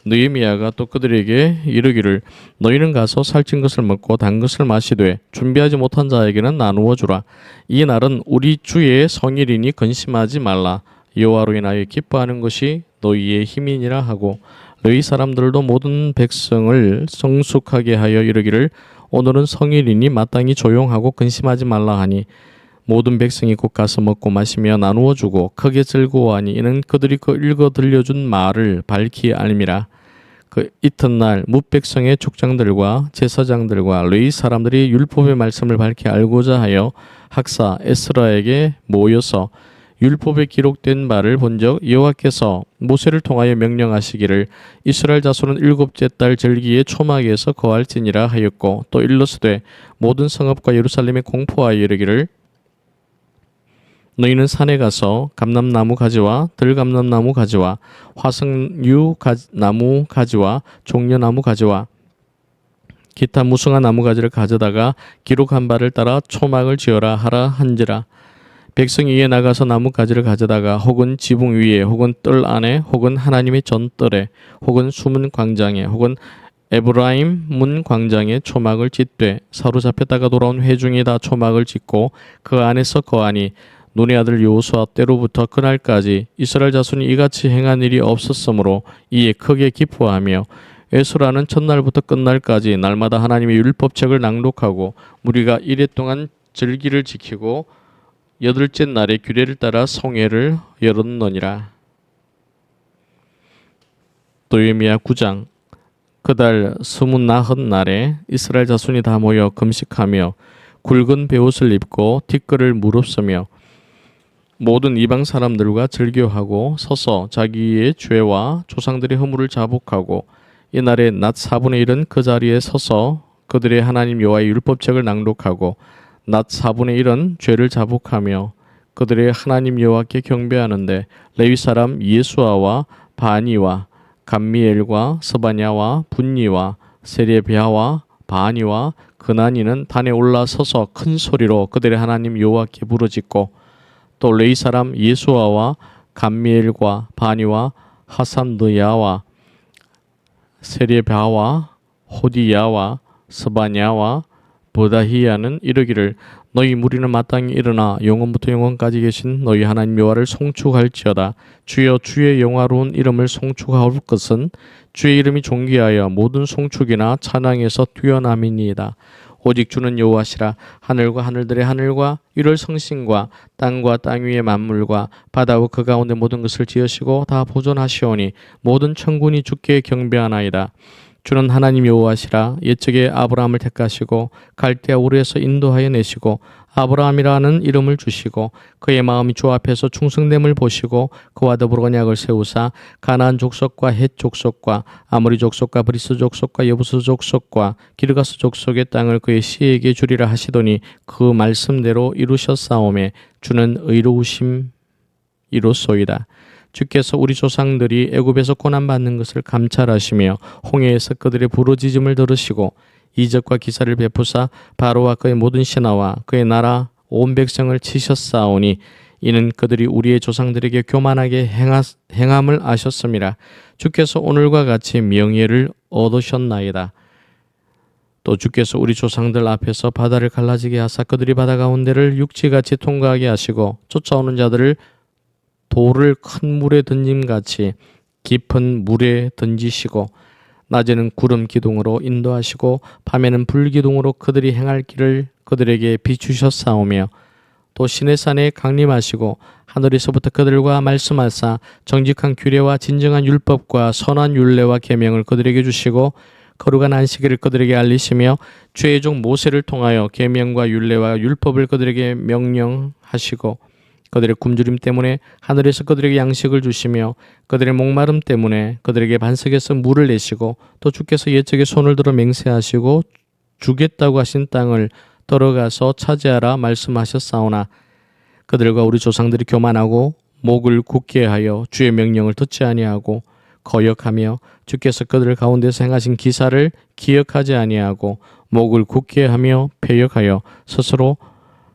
Speaker 1: 느헤미야가 또 그들에게 이르기를 너희는 가서 살찐 것을 먹고 단 것을 마시되 준비하지 못한 자에게는 나누어 주라. 이 날은 우리 주의 성일이니 근심하지 말라. 여호와로 인하여 기뻐하는 것이 너희의 힘이니라 하고 레위 사람들도 모든 백성을 성숙하게 하여 이르기를 오늘은 성일이니 마땅히 조용하고 근심하지 말라 하니 모든 백성이 곧 가서 먹고 마시며 나누어 주고 크게 즐거워하니 이는 그들이 그 읽어 들려준 말을 밝히 알미라. 그 이튿날 뭇백성의 족장들과 제사장들과 레위 사람들이 율법의 말씀을 밝히 알고자 하여 학사 에스라에게 모여서 율법에 기록된 바를 본적 여호와께서 모세를 통하여 명령하시기를 이스라엘 자손은 일곱째 달 절기에 초막에서 거할지니라 하였고 또 일러스되 모든 성읍과 예루살렘에 공포하여 이르기를 너희는 산에 가서 감람나무 가지와 들감람나무 가지와 화석류 나무 가지와 종려나무 가지와 기타 무성한 나무 가지를 가져다가 기록한 바를 따라 초막을 지어라 하라 한지라. 백성이 이에 나가서 나무 가지를 가져다가 혹은 지붕 위에 혹은 뜰 안에 혹은 하나님의 전뜰에 혹은 수문 광장에 혹은 에브라임 문 광장에 초막을 짓되 사로잡혔다가 돌아온 회중이 다 초막을 짓고 그 안에서 거하니 눈의 아들 여호수아 때로부터 그날까지 이스라엘 자손이 이같이 행한 일이 없었으므로 이에 크게 기뻐하며 에스라는 첫날부터 끝날까지 날마다 하나님의 율법책을 낭독하고 무리가 이래 동안 절기를 지키고 여덟째 날에 규례를 따라 성회를 열었느니라. 느헤미야 9장. 그달 29 날에 이스라엘 자손이 다 모여 금식하며 굵은 베옷을 입고 티끌을 무릅쓰며 모든 이방 사람들과 절교하고 서서 자기의 죄와 조상들의 허물을 자복하고 이날에 낮 4분의 1은 그 자리에 서서 그들의 하나님 여호와의 율법책을 낭독하고 낮 4분의 1은 죄를 자복하며 그들의 하나님 여호와께 경배하는데 레위 사람 예수아와 바니와 감미엘과 스바냐와 분니와 세레비아와 바니와 그나니는 단에 올라서서 큰 소리로 그들의 하나님 여호와께 부르짖고 또 레위 사람 예수아와 감미엘과 바니와 하삼드야와 세레비아와 호디야와 스바냐와 보다히야는 이르기를 너희 무리는 마땅히 일어나 영원부터 영원까지 계신 너희 하나님 여호와를 송축할지어다. 주여 주의 영화로운 이름을 송축할 것은 주의 이름이 존귀하여 모든 송축이나 찬양에서 뛰어남이니이다. 오직 주는 여호와시라. 하늘과 하늘들의 하늘과 이를 성신과 땅과 땅 위의 만물과 바다와 그 가운데 모든 것을 지으시고 다 보존하시오니 모든 천군이 주께 경배하나이다. 주는 하나님 여호와시라. 옛적에 아브라함을 택하시고 갈대아 우르에서 인도하여 내시고 아브라함이라는 이름을 주시고 그의 마음이 주 앞에서 충성됨을 보시고 그와 더불어 언약을 세우사 가나안 족속과 헷 족속과 아모리 족속과 브리스 족속과 여부스 족속과 기르가스 족속의 땅을 그의 씨에게 주리라 하시더니 그 말씀대로 이루셨사오매 주는 의로우심이로소이다. 주께서 우리 조상들이 애굽에서 고난받는 것을 감찰하시며 홍해에서 그들의 부르짖음을 들으시고 이적과 기사를 베푸사 바로와 그의 모든 신하와 그의 나라 온 백성을 치셨사오니 이는 그들이 우리의 조상들에게 교만하게 행함을 아셨음이라. 주께서 오늘과 같이 명예를 얻으셨나이다. 또 주께서 우리 조상들 앞에서 바다를 갈라지게 하사 그들이 바다 가운데를 육지같이 통과하게 하시고 쫓아오는 자들을 돌을 큰 물에 던짐같이 깊은 물에 던지시고 낮에는 구름 기둥으로 인도하시고 밤에는 불 기둥으로 그들이 행할 길을 그들에게 비추셨사오며 또 시내산에 강림하시고 하늘에서부터 그들과 말씀하사 정직한 규례와 진정한 율법과 선한 율례와 계명을 그들에게 주시고 거룩한 안식일을 그들에게 알리시며 주의 종 모세를 통하여 계명과 율례와 율법을 그들에게 명령하시고 그들의 굶주림 때문에 하늘에서 그들에게 양식을 주시며 그들의 목마름 때문에 그들에게 반석에서 물을 내시고 또 주께서 옛적에 손을 들어 맹세하시고 주겠다고 하신 땅을 들어가서 차지하라 말씀하셨사오나 그들과 우리 조상들이 교만하고 목을 굳게 하여 주의 명령을 듣지 아니하고 거역하며 주께서 그들 가운데서 행하신 기사를 기억하지 아니하고 목을 굳게 하며 패역하여 스스로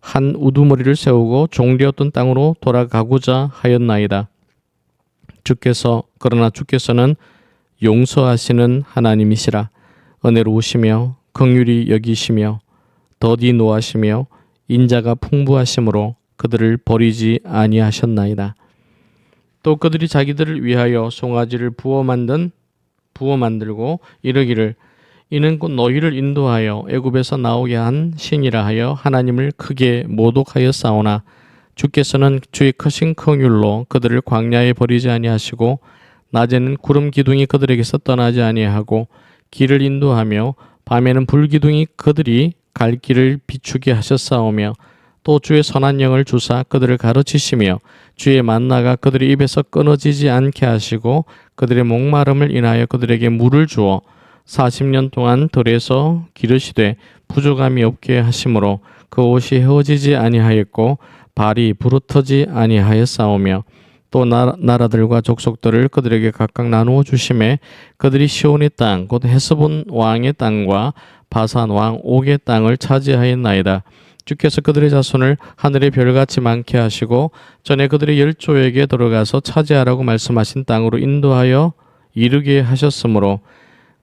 Speaker 1: 한 우두머리를 세우고 종되었던 땅으로 돌아가고자 하였나이다. 그러나 주께서는 용서하시는 하나님이시라. 은혜로우시며 긍휼히 여기시며 더디 노하시며 인자가 풍부하심으로 그들을 버리지 아니하셨나이다. 또 그들이 자기들을 위하여 송아지를 부어 만들고 이르기를 이는 곧 너희를 인도하여 애굽에서 나오게 한 신이라 하여 하나님을 크게 모독하였사오나 주께서는 주의 크신 긍휼로 그들을 광야에 버리지 아니하시고 낮에는 구름 기둥이 그들에게서 떠나지 아니하고 길을 인도하며 밤에는 불 기둥이 그들이 갈 길을 비추게 하셨사오며 또 주의 선한 영을 주사 그들을 가르치시며 주의 만나가 그들의 입에서 끊어지지 않게 하시고 그들의 목마름을 인하여 그들에게 물을 주어 40년 동안 들에서 기르시되 부족함이 없게 하심으로 그 옷이 헤어지지 아니하였고 발이 부르터지 아니하였사오며 또 나라들과 족속들을 그들에게 각각 나누어 주심에 그들이 시온의 땅 곧 헤스본 왕의 땅과 바산 왕 옥의 땅을 차지하였나이다. 주께서 그들의 자손을 하늘의 별같이 많게 하시고 전에 그들의 열조에게 들어가서 차지하라고 말씀하신 땅으로 인도하여 이르게 하셨으므로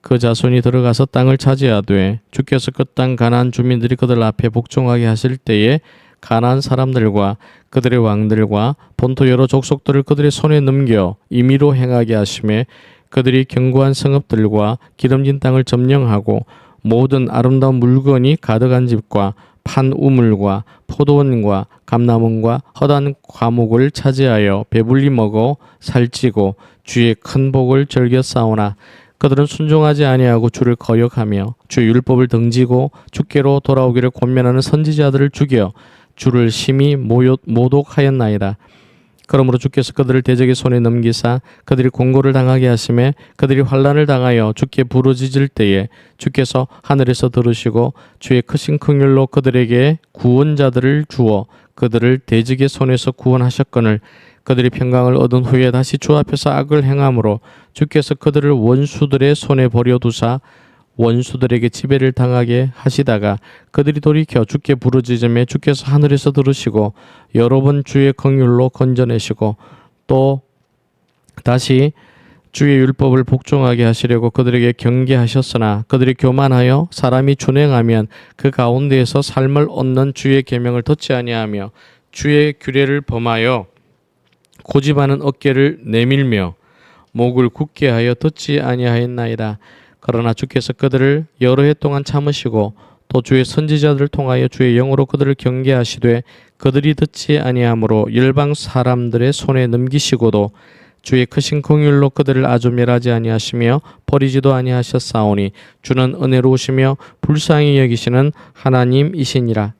Speaker 1: 그 자손이 들어가서 땅을 차지하되 주께서 그 땅 가나안 주민들이 그들 앞에 복종하게 하실 때에 가나안 사람들과 그들의 왕들과 본토 여러 족속들을 그들의 손에 넘겨 임의로 행하게 하심에 그들이 견고한 성읍들과 기름진 땅을 점령하고 모든 아름다운 물건이 가득한 집과 판 우물과 포도원과 감람원과 허다한 과목을 차지하여 배불리 먹어 살찌고 주의 큰 복을 즐겨 싸우나 그들은 순종하지 아니하고 주를 거역하며 주의 율법을 등지고 주께로 돌아오기를 권면하는 선지자들을 죽여 주를 심히 모독하였나이다. 그러므로 주께서 그들을 대적의 손에 넘기사 그들이 공고를 당하게 하심에 그들이 환난을 당하여 주께 부르짖을 때에 주께서 하늘에서 들으시고 주의 크신 긍휼로 그들에게 구원자들을 주어 그들을 대적의 손에서 구원하셨거늘 그들이 평강을 얻은 후에 다시 주 앞에서 악을 행함으로 주께서 그들을 원수들의 손에 버려두사 원수들에게 지배를 당하게 하시다가 그들이 돌이켜 주께 부르짖음에 주께서 하늘에서 들으시고 여러 번 주의 긍휼로 건져내시고 또 다시 주의 율법을 복종하게 하시려고 그들에게 경계하셨으나 그들이 교만하여 사람이 준행하면 그 가운데에서 삶을 얻는 주의 계명을 듣지 아니하며 주의 규례를 범하여 고집하는 어깨를 내밀며 목을 굳게 하여 듣지 아니하였나이다. 그러나 주께서 그들을 여러 해 동안 참으시고 또 주의 선지자들을 통하여 주의 영으로 그들을 경계하시되 그들이 듣지 아니하므로 열방 사람들의 손에 넘기시고도 주의 크신 긍휼로 그들을 아주 멸하지 아니하시며 버리지도 아니하셨사오니 주는 은혜로우시며 불쌍히 여기시는 하나님이시니라.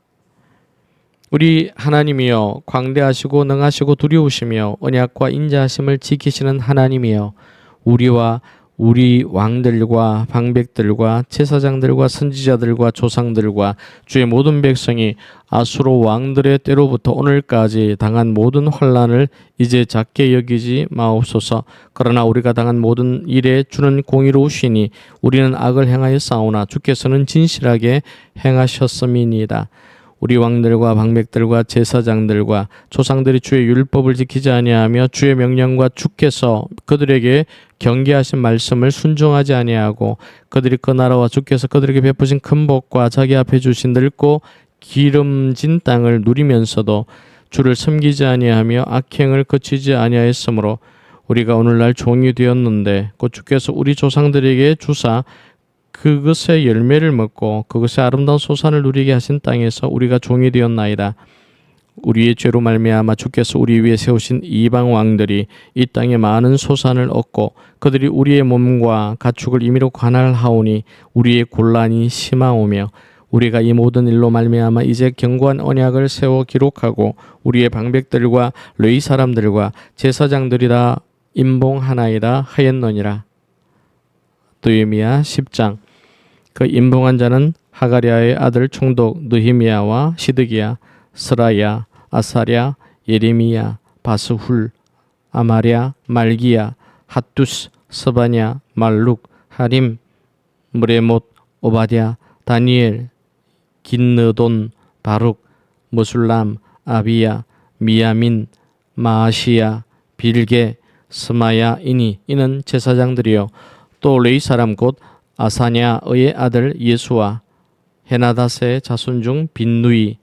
Speaker 1: 우리 하나님이여 광대하시고 능하시고 두려우시며 언약과 인자하심을 지키시는 하나님이여 우리와 우리 왕들과 방백들과 제사장들과 선지자들과 조상들과 주의 모든 백성이 아수르 왕들의 때로부터 오늘까지 당한 모든 환난을 이제 작게 여기지 마옵소서. 그러나 우리가 당한 모든 일에 주는 공의로우시니 우리는 악을 행하여 싸우나 주께서는 진실하게 행하셨음이니이다. 우리 왕들과 방백들과 제사장들과 조상들이 주의 율법을 지키지 아니하며 주의 명령과 주께서 그들에게 경계하신 말씀을 순종하지 아니하고 그들이 그 나라와 주께서 그들에게 베푸신 큰 복과 자기 앞에 주신 늙고 기름진 땅을 누리면서도 주를 섬기지 아니하며 악행을 그치지 아니하였으므로 우리가 오늘날 종이 되었는데 곧 주께서 우리 조상들에게 주사 그것의 열매를 먹고 그것의 아름다운 소산을 누리게 하신 땅에서 우리가 종이 되었나이다. 우리의 죄로 말미암아 주께서 우리 위에 세우신 이방 왕들이 이 땅에 많은 소산을 얻고 그들이 우리의 몸과 가축을 임의로 관할하오니 우리의 곤란이 심하오며 우리가 이 모든 일로 말미암아 이제 견고한 언약을 세워 기록하고 우리의 방백들과 레위 사람들과 제사장들이라 임봉하나이다 하였느니라. 느헤미야 10장. 그 임봉한 자는 하가랴의 아들 총독 느헤미야와 시드기야, 스라야, 아사랴, 예레미야, 바스훌, 아마랴, 말기야, 핫두스, 스바냐, 말룩, 하림, 무레못, 오바댜, 다니엘, 긴느돈, 바룩, 무술람, 아비야, 미야민, 마아시야, 빌게, 스마야이니 이는 제사장들이요 또 레위 사람 곧 아사냐의 아들 예수와 헤나닷의 자손 중 빈누이,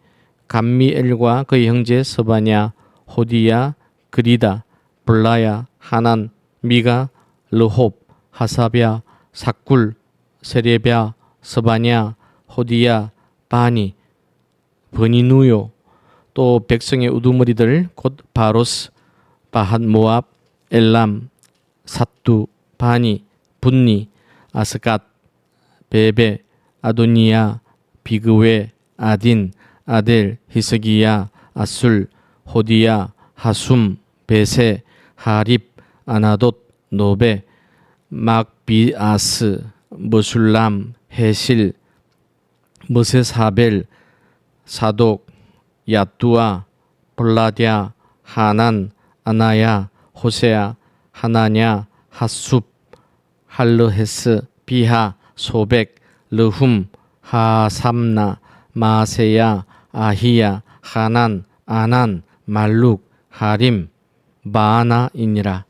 Speaker 1: 감미엘과 그의 형제 스바냐, 호디야, 그리다, 블라야, 하난, 미가, 르홉, 하사랴, 삭굴, 세레랴, 스바냐, 호디야, 바니, 버니누요 또 백성의 우두머리들 곧 바로스, 바핫 모압, 엘람, 삿두, 바니, 분니, 아스갓, 베베, 아도니야, 비그웨, 아딘, 아델, 히스기야, 아술, 호디야, 하숨, 베세, 하립, 아나돗, 노베, 막비아스, 머술람, 헤실, 머세사벨, 사독, 야뚜아, 블라랴, 하난, 아나야, 호세야, 하나냐, 하숲, 할르헤스, 비하, 소백, 르훔, 하삼나, 마세야, 아히야, 하난, 아난, 말룩, 하림, 바나이니라.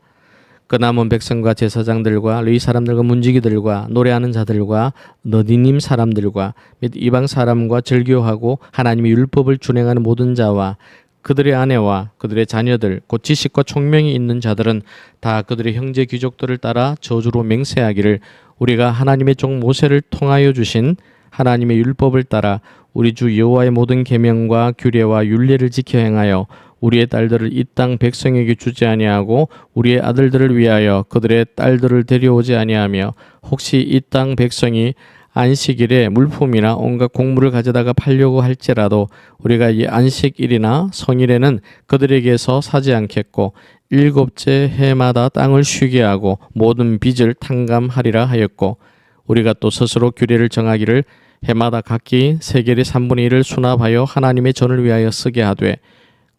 Speaker 1: 그 남은 백성과 제사장들과 레위 사람들과 문지기들과 노래하는 자들과 너디님 사람들과 및 이방 사람과 절교하고 하나님의 율법을 준행하는 모든 자와 그들의 아내와 그들의 자녀들 곧 지식과 총명이 있는 자들은 다 그들의 형제 귀족들을 따라 저주로 맹세하기를 우리가 하나님의 종 모세를 통하여 주신 하나님의 율법을 따라 우리 주 여호와의 모든 계명과 규례와 율례를 지켜 행하여 우리의 딸들을 이 땅 백성에게 주지 아니하고 우리의 아들들을 위하여 그들의 딸들을 데려오지 아니하며 혹시 이 땅 백성이 안식일에 물품이나 온갖 곡물을 가져다가 팔려고 할지라도 우리가 이 안식일이나 성일에는 그들에게서 사지 않겠고 일곱째 해마다 땅을 쉬게 하고 모든 빚을 탕감하리라 하였고 우리가 또 스스로 규례를 정하기를 해마다 각기 세겔의 3분의 1을 수납하여 하나님의 전을 위하여 쓰게 하되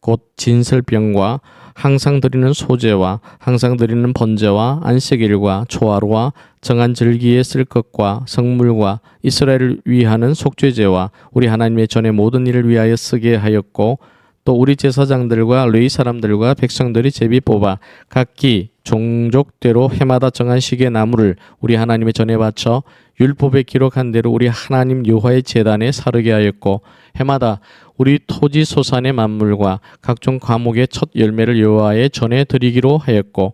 Speaker 1: 곧 진설병과 항상 드리는 소제와 항상 드리는 번제와 안식일과 초하루와 정한 절기에 쓸 것과 성물과 이스라엘을 위하는 속죄제와 우리 하나님의 전의 모든 일을 위하여 쓰게 하였고 또 우리 제사장들과 레위 사람들과 백성들이 제비 뽑아 각기 종족대로 해마다 정한 시기의 나무를 우리 하나님의 전에 바쳐 율법에 기록한 대로 우리 하나님 여호와의 제단에 사르게 하였고 해마다 우리 토지 소산의 만물과 각종 과목의 첫 열매를 여호와의 전에 드리기로 하였고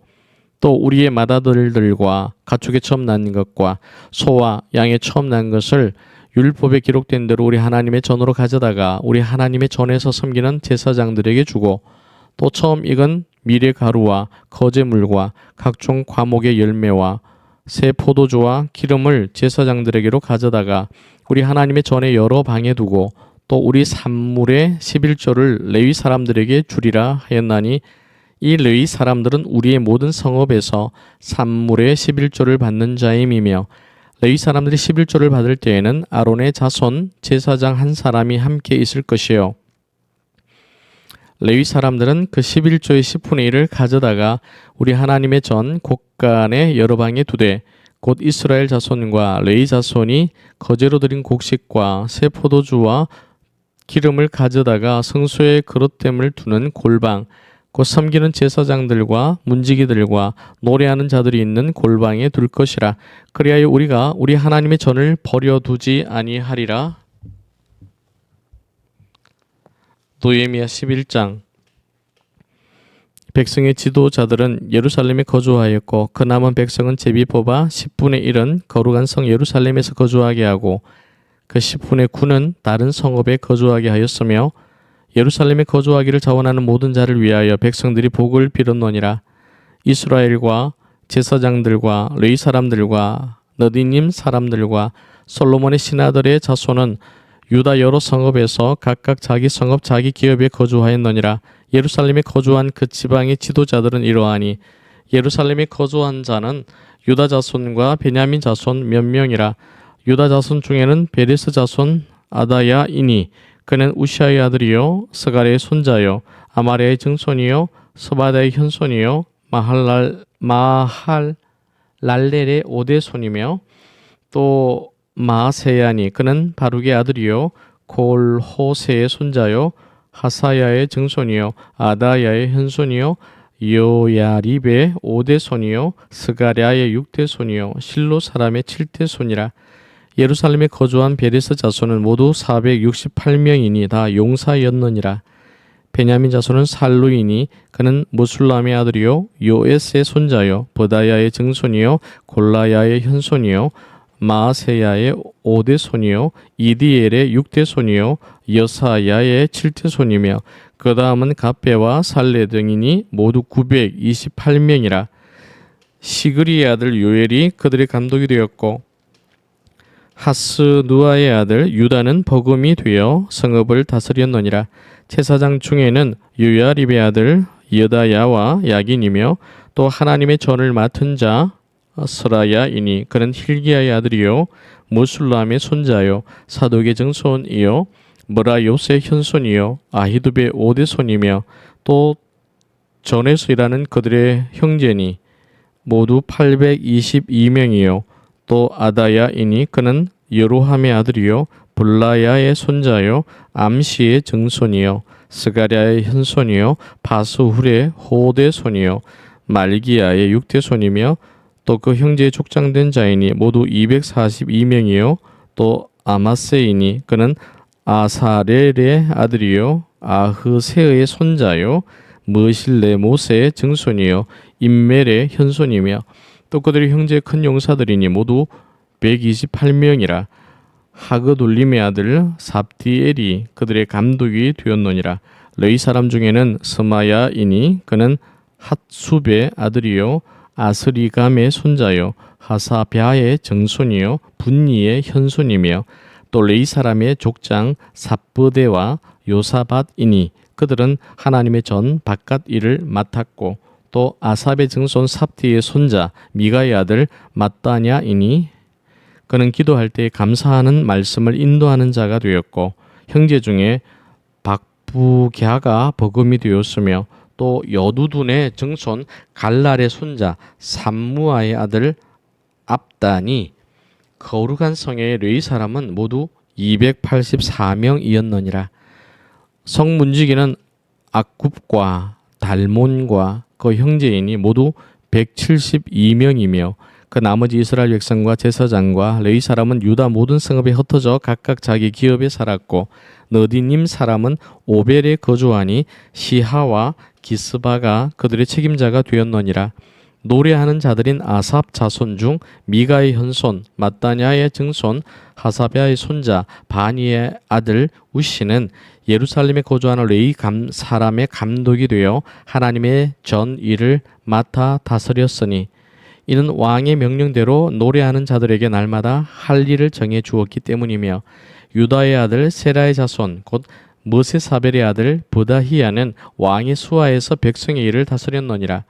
Speaker 1: 또 우리의 맏아들들과 가축의 처음 난 것과 소와 양의 처음 난 것을 율법에 기록된 대로 우리 하나님의 전으로 가져다가 우리 하나님의 전에서 섬기는 제사장들에게 주고, 또 처음 익은 미래 가루와 거제물과 각종 과목의 열매와 새 포도주와 기름을 제사장들에게로 가져다가 우리 하나님의 전에 여러 방에 두고, 또 우리 산물의 11조를 레위 사람들에게 주리라 하였나니, 이 레위 사람들은 우리의 모든 성읍에서 산물의 11조를 받는 자임이며, 레위 사람들이 11조를 받을 때에는 아론의 자손 제사장 한 사람이 함께 있을 것이요, 레위 사람들은 그 11조의 10분의 1을 가져다가 우리 하나님의 전 곳간의 여러 방에 두되, 곧 이스라엘 자손과 레위 자손이 거제로 드린 곡식과 새 포도주와 기름을 가져다가 성소의 그릇됨을 두는 골방, 곧 섬기는 제사장들과 문지기들과 노래하는 자들이 있는 골방에 둘 것이라. 그리하여 우리가 우리 하나님의 전을 버려두지 아니하리라. 느헤미야 11장. 백성의 지도자들은 예루살렘에 거주하였고, 그 남은 백성은 제비 뽑아 10분의 1은 거룩한 성 예루살렘에서 거주하게 하고, 그 10분의 9는 다른 성읍에 거주하게 하였으며, 예루살렘에 거주하기를 자원하는 모든 자를 위하여 백성들이 복을 빌었노니라. 이스라엘과 제사장들과 레위 사람들과 너디님 사람들과 솔로몬의 신하들의 자손은 유다 여러 성읍에서 각각 자기 성읍 자기 기업에 거주하였느니라. 예루살렘에 거주한 그 지방의 지도자들은 이러하니, 예루살렘에 거주한 자는 유다 자손과 베냐민 자손 몇 명이라. 유다 자손 중에는 베레스 자손 아다야이니, 그는 우시아의 아들이요 스가랴의 손자요 아마랴의 증손이요 스바다의 현손이요 마할랄렐의 오대손이며, 또 마세야니, 그는 바룩의 아들이요 골호세의 손자요 하사야의 증손이요 아다야의 현손이요 요야립의 오대손이요 스가랴의 육대손이요 실로 사람의 칠대손이라. 예루살렘에 거주한 베레스 자손은 모두 468명이니 다 용사였느니라. 베냐민 자손은 살루이니, 그는 무술람의 아들이요 요에스의 손자요 버다야의 증손이요 골라야의 현손이요 마세야의 5대손이요 이디엘의 6대손이요 여사야의 7대손이며, 그 다음은 갑배와 살레 등이니 모두 928명이라. 시그리의 아들 요엘이 그들의 감독이 되었고, 하스누아의 아들 유다는 버금이 되어 성읍을 다스렸느니라. 제사장 중에는 요야립의 아들 여다야와 야긴이며, 또 하나님의 전을 맡은 자 스라야이니, 그는 힐기야의 아들이요 무술람의 손자요 사독의 증손이요 머라요스의 현손이요 아히두베의 5대손이며, 또 전에서 일하는 그들의 형제니 모두 822명이요 또 아다야이니, 그는 여로함의 아들이요 블라야의 손자요 암시의 증손이요 스가랴의 현손이요 바스훌의 호대손이요 말기야의 6대손이며, 또 그 형제의 족장된 자이니 모두 242명이요 또 아마세이니, 그는 아사렐의 아들이요 아흐세의 손자요 머실레모세의 증손이요 임멜의 현손이며, 또 그들의 형제의 큰 용사들이니 모두 128명이라. 하그돌림의 아들 삽디엘이 그들의 감독이 되었느니라. 레위 사람 중에는 스마야이니, 그는 핫수베의 아들이요 아스리감의 손자요 하사뱏의 증손이요 분니의 현손이며, 또 레위 사람의 족장 삽브데와 요사밧이니, 그들은 하나님의 전 바깥 일을 맡았고, 또 아삽의 증손 삽디의 손자 미가의 아들 마따냐이니, 그는 기도할 때 감사하는 말씀을 인도하는 자가 되었고, 형제 중에 박부갸가 버금이 되었으며, 또 여두둔의 증손 갈랄의 손자 삼무아의 아들 압단이, 거룩한 성의 레위 사람은 모두 284명이었느니라. 성문지기는 악굽과 달몬과 그 형제이니 모두 172명이며, 그 나머지 이스라엘 백성과 제사장과 레위 사람은 유다 모든 성읍에 흩어져 각각 자기 기업에 살았고, 너디님 사람은 오벨에 거주하니 시하와 기스바가 그들의 책임자가 되었느니라. 노래하는 자들인 아삽 자손 중 미가의 현손 마따냐의 증손 하사랴의 손자 바니의 아들 우시는 예루살렘에 거주하는 레위 사람의 감독이 되어 하나님의 전 일을 맡아 다스렸으니 이는 왕의 명령대로 노래하는 자들에게 날마다 할 일을 정해 주었기 때문이며 유다의 아들 세라의 자손 곧 머세사벨의 아들 보다히야는 왕의 수하에서 백성의 일을 다스렸느니라.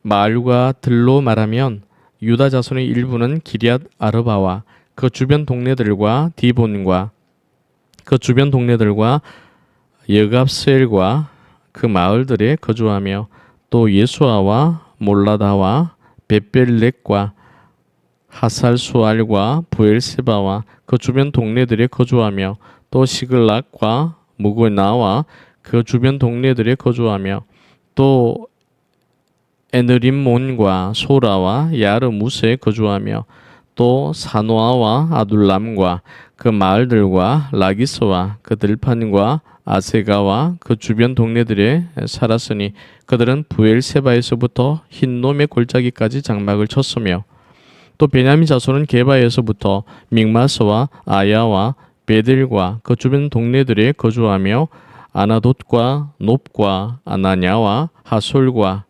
Speaker 1: 마을과 들로 말하면 유다 자손의 일부는 기럇 아르바와 그 주변 동네들과 디본과 그 주변 동네들과 여갑스엘과 그 마을들에 거주하며 또 예수아와 몰라다와 벳벨렉과 하살수알과 부엘세바와 그 주변 동네들에 거주하며 또 시글락과 무고나와 그 주변 동네들에 거주하며 또 에느림몬과 소라와 야르무스에 거주하며 또 사노아와 아둘람과 그 마을들과 라기스와 그 들판과 아세가와 그 주변 동네들에 살았으니 그들은 부엘세바에서부터 흰놈의 골짜기까지 장막을 쳤으며 또 베냐민 자손은 게바에서부터 믹마스와 아야와 베델과 그 주변 동네들에 거주하며 아나돗과 놉과 아나냐와 하솔과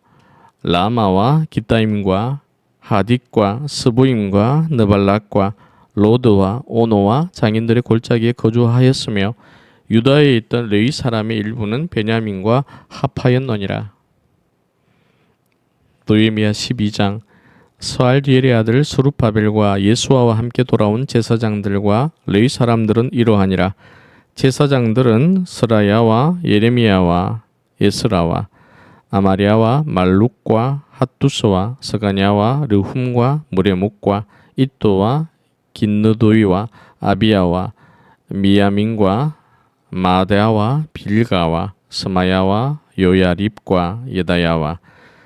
Speaker 1: 라마와 기타임과 하딕과 스보임과 느발락과 로드와 오노와 장인들의 골짜기에 거주하였으며 유다에 있던 레위 사람의 일부는 베냐민과 합하였느니라. 느헤미야 12장. 스알디엘의 아들 스룹바벨과 예수아와 함께 돌아온 제사장들과 레위 사람들은 이러하니라. 제사장들은 스라야와 예레미야와 예스라와 아마리아와 말룩과 핫두스와 스가냐와 르훔과 무레목과 이또와 긴느도이와 아비야와 미야민과 마데아와 빌가와 스마야와 요야립과 예다야와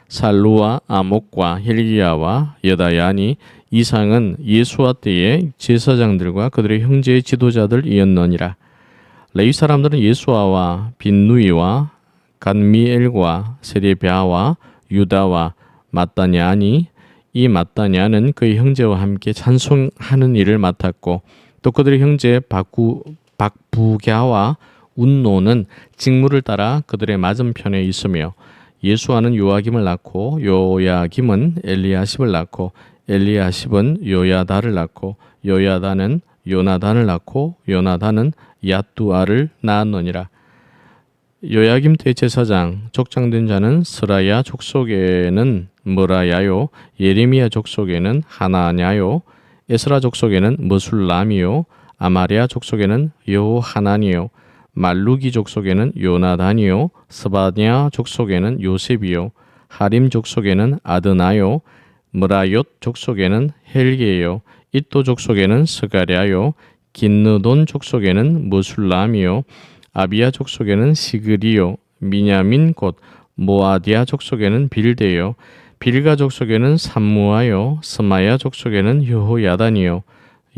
Speaker 1: 살루와 아목과 힐기야와 여다야니 이상은 예수와 때의 제사장들과 그들의 형제의 지도자들이었느니라. 레위 사람들은 예수아와 빈누이와 간미엘과 세레비아와 유다와 마따냐니 이 마따냐는 그의 형제와 함께 찬송하는 일을 맡았고 또 그들의 형제 박부갸와 운노는 직무를 따라 그들의 맞은편에 있으며 예수아는 요아김을 낳고 요야김은 엘리야십을 낳고 엘리야십은 요야다를 낳고 요야다는 요나단을 낳고 요나단은 야뚜아를 낳았느니라. 요야김 때 제사장 족장된 자는 스라야 족속에는 머라야요 예레미야 족속에는 하나냐요 에스라 족속에는 머술람이요 아마리아 족속에는 여호하나니요 말루기 족속에는 요나단이요 스바냐 족속에는 요셉이요 하림 족속에는 아드나요므라옅 족속에는 헬게요 이또 족속에는 스가랴요 긴느돈 족속에는 머술람이요 아비야 족속에는 시그리요 미냐민 곧 모아디아 족속에는 빌데요 빌가 족속에는 삼무아요 스마야 족속에는 여호야단이요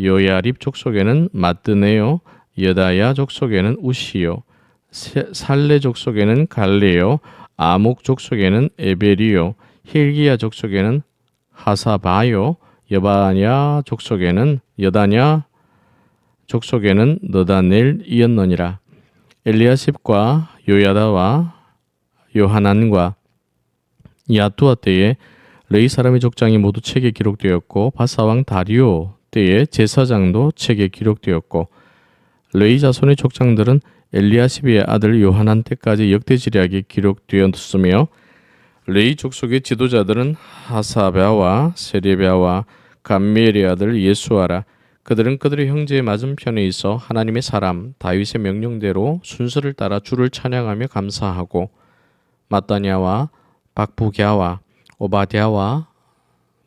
Speaker 1: 요야립 족속에는 마뜨네요 여다야 족속에는 우시요 살레 족속에는 갈레요 아목 족속에는 에벨이요 힐기야 족속에는 하사바요 여바냐 족속에는 너다넬이었느니라. 엘리야십과 요야다와 요하난과 야투아 때에 레위 사람의 족장이 모두 책에 기록되었고 바사왕 다리오 때에 제사장도 책에 기록되었고 레위 자손의 족장들은 엘리야십의 아들 요하난 때까지 역대지략에 기록되었으며 레위 족속의 지도자들은 하사랴와 세레비아와 감미엘의 아들 예수아라. 그들은 그들의 형제의 맞은편에 있어 하나님의 사람 다윗의 명령대로 순서를 따라 주를 찬양하며 감사하고 마따냐와 박부갸와 오바댜와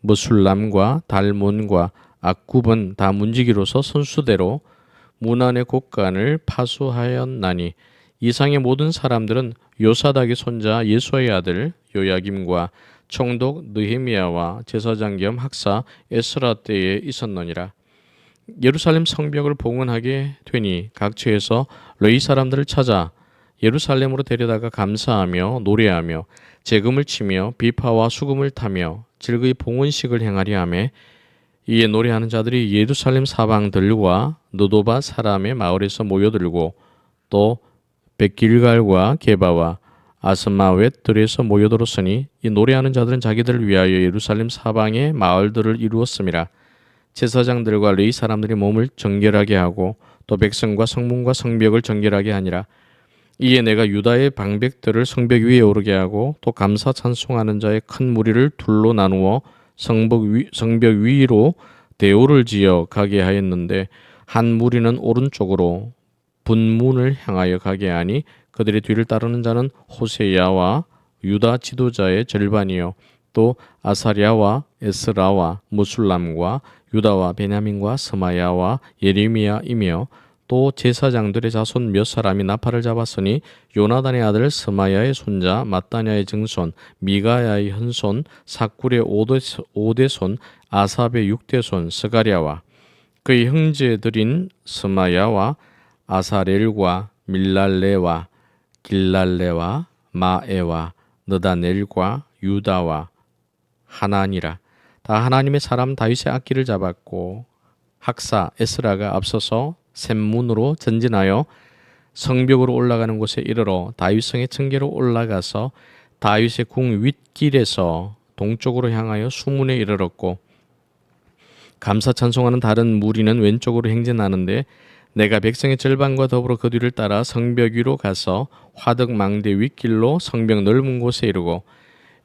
Speaker 1: 머술람과 달몬과 악굽은 다 문지기로서 선수대로 문안의 곡간을 파수하였나니 이상의 모든 사람들은 요사닥의 손자 예수아의 아들 요야김과 총독 느헤미야와 제사장 겸 학사 에스라 때에 있었느니라. 예루살렘 성벽을 봉헌하게 되니 각처에서 레위 사람들을 찾아 예루살렘으로 데려다가 감사하며 노래하며 재금을 치며 비파와 수금을 타며 즐거이 봉헌식을 행하려 하며 이에 노래하는 자들이 예루살렘 사방들과 느도바 사람의 마을에서 모여들고 또 백길갈과 게바와 아스마웻들에서 모여들었으니 이 노래하는 자들은 자기들을 위하여 예루살렘 사방의 마을들을 이루었음이라. 제사장들과 레위 사람들이 몸을 정결하게 하고 또 백성과 성문과 성벽을 정결하게 하니라. 이에 내가 유다의 방백들을 성벽 위에 오르게 하고 또 감사 찬송하는 자의 큰 무리를 둘로 나누어 성벽 위로 대오를 지어 가게 하였는데 한 무리는 오른쪽으로 분문을 향하여 가게 하니 그들의 뒤를 따르는 자는 호세야와 유다 지도자의 절반이요 또 아사랴와 에스라와 무술람과 유다와 베냐민과 스마야와 예레미야이며 또 제사장들의 자손 몇 사람이 나팔을 잡았으니 요나단의 아들 스마야의 손자 마따냐의 증손 미가야의 현손 사꿀의 5대손 아삽의 6대손 스가랴와 그의 형제들인 스마야와 아사렐과 밀랄레와 길랄레와 마에와 느다넬과 유다와 하나니라. 다 하나님의 사람 다윗의 악기를 잡았고 학사 에스라가 앞서서 샘문으로 전진하여 성벽으로 올라가는 곳에 이르러 다윗성의 청계로 올라가서 다윗의 궁 윗길에서 동쪽으로 향하여 수문에 이르렀고 감사 찬송하는 다른 무리는 왼쪽으로 행진하는데 내가 백성의 절반과 더불어 그 뒤를 따라 성벽 위로 가서 화덕 망대 윗길로 성벽 넓은 곳에 이르고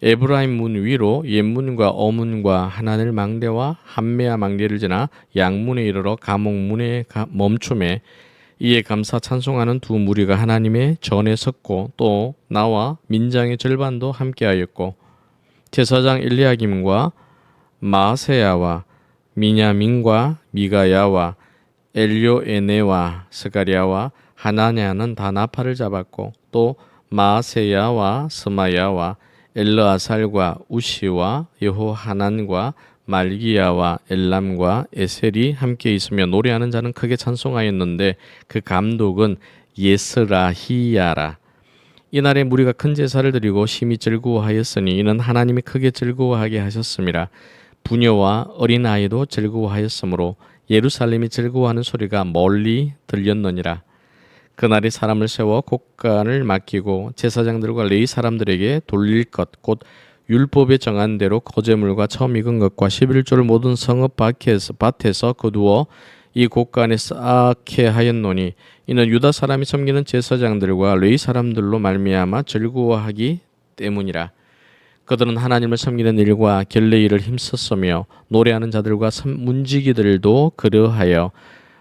Speaker 1: 에브라임 문 위로 옛문과 어문과 하나늘 망대와 함메아 망대를 지나 양문에 이르러 감옥문에 멈춤에 이에 감사 찬송하는 두 무리가 하나님의 전에 섰고 또 나와 민장의 절반도 함께하였고 제사장 엘리야김과 마세야와 미냐민과 미가야와 엘료에네와 스가랴와 하나냐는 다 나팔을 잡았고 또 마세야와 스마야와 엘르아살과 우시와 여호하난과 말기야와 엘람과 에셀이 함께 있으며 노래하는 자는 크게 찬송하였는데 그 감독은 예스라히야라. 이날에 무리가 큰 제사를 드리고 심히 즐거워하였으니 이는 하나님이 크게 즐거워하게 하셨음이라. 부녀와 어린아이도 즐거워하였으므로 예루살렘이 즐거워하는 소리가 멀리 들렸느니라. 그날이 사람을 세워 곡간을 맡기고 제사장들과 레위 사람들에게 돌릴 것 곧 율법에 정한 대로 거제물과 처음 익은 것과 11조를 모든 성읍 밭에서 거두어 이 곡간에 쌓게 하였노니 이는 유다 사람이 섬기는 제사장들과 레위 사람들로 말미암아 즐거워하기 때문이라. 그들은 하나님을 섬기는 일과 결례 일을 힘썼으며 노래하는 자들과 문지기들도 그러하여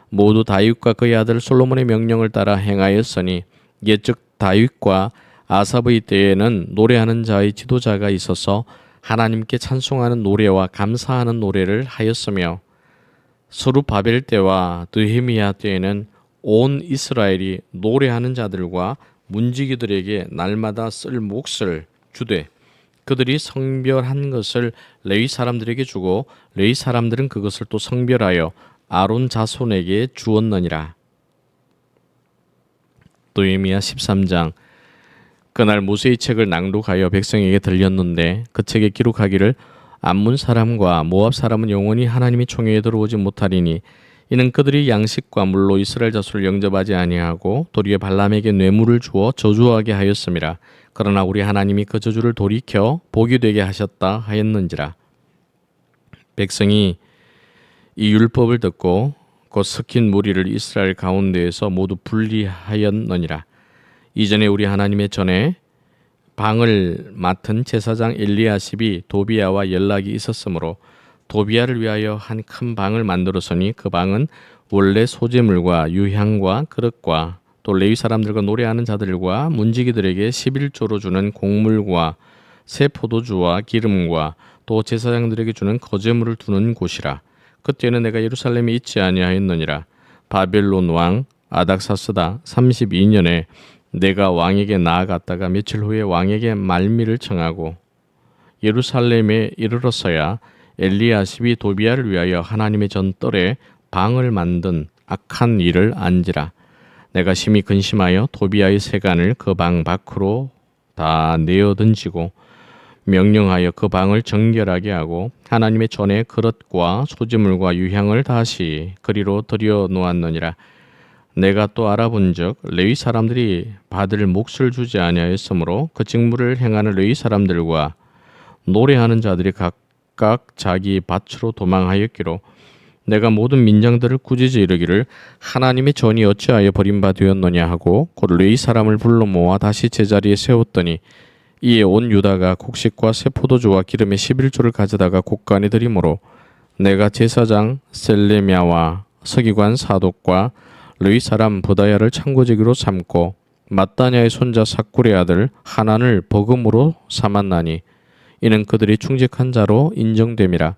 Speaker 1: 모두 다윗과 그의 아들 솔로몬의 명령을 따라 행하였으니 옛적 다윗과 아삽의 때에는 노래하는 자의 지도자가 있어서 하나님께 찬송하는 노래와 감사하는 노래를 하였으며 스룹바벨 때와 느헤미야 때에는 온 이스라엘이 노래하는 자들과 문지기들에게 날마다 쓸 몫을 주되 그들이 성별한 것을 레위 사람들에게 주고 레위 사람들은 그것을 또 성별하여 아론 자손에게 주었느니라. 느헤미야 13장. 그날 모세의 책을 낭독하여 백성에게 들렸는데 그 책에 기록하기를 암몬 사람과 모압 사람은 영원히 하나님의 총회에 들어오지 못하리니 이는 그들이 양식과 물로 이스라엘 자손을 영접하지 아니하고 도리어 발람에게 뇌물을 주어 저주하게 하였음이라. 그러나 우리 하나님이 그 저주를 돌이켜 복이 되게 하셨다 하였는지라. 백성이 이 율법을 듣고 곧 섞인 무리를 이스라엘 가운데에서 모두 분리하였느니라. 이전에 우리 하나님의 전에 방을 맡은 제사장 엘리야십이 도비야와 연락이 있었으므로 도비야를 위하여 한 큰 방을 만들었으니 그 방은 원래 소재물과 유향과 그릇과 또 레위 사람들과 노래하는 자들과 문지기들에게 11조로 주는 곡물과 새 포도주와 기름과 또 제사장들에게 주는 거제물을 두는 곳이라. 그때는 내가 예루살렘에 있지 아니하였느니라. 바벨론 왕 아닥사스다 32년에 내가 왕에게 나아갔다가 며칠 후에 왕에게 말미를 청하고 예루살렘에 이르렀어야 엘리야십이 도비야를 위하여 하나님의 전뜰에 방을 만든 악한 일을 안지라. 내가 심히 근심하여 도비야의 세간을 그 방 밖으로 다 내어 던지고 명령하여 그 방을 정결하게 하고 하나님의 전에 그릇과 소지물과 유향을 다시 그리로 들여 놓았느니라. 내가 또 알아본즉 레위 사람들이 받을 몫을 주지 아니하였으므로 그 직무를 행하는 레위 사람들과 노래하는 자들이 각각 자기 밭으로 도망하였기로 내가 모든 민장들을 꾸짖어 이르기를 하나님의 전이 어찌하여 버림바 되었느냐 하고 곧 레위 사람을 불러 모아 다시 제자리에 세웠더니 이에 온 유다가 곡식과 새 포도주와 기름의 11조를 가져다가 곡간에 드리므로 내가 제사장 셀레미야와 서기관 사독과 레위 사람 부다야를 창고제기로 삼고 mat다냐의 손자 삭굴의 아들 하난을 버금으로 삼았나니 이는 그들이 충직한 자로 인정됨이라.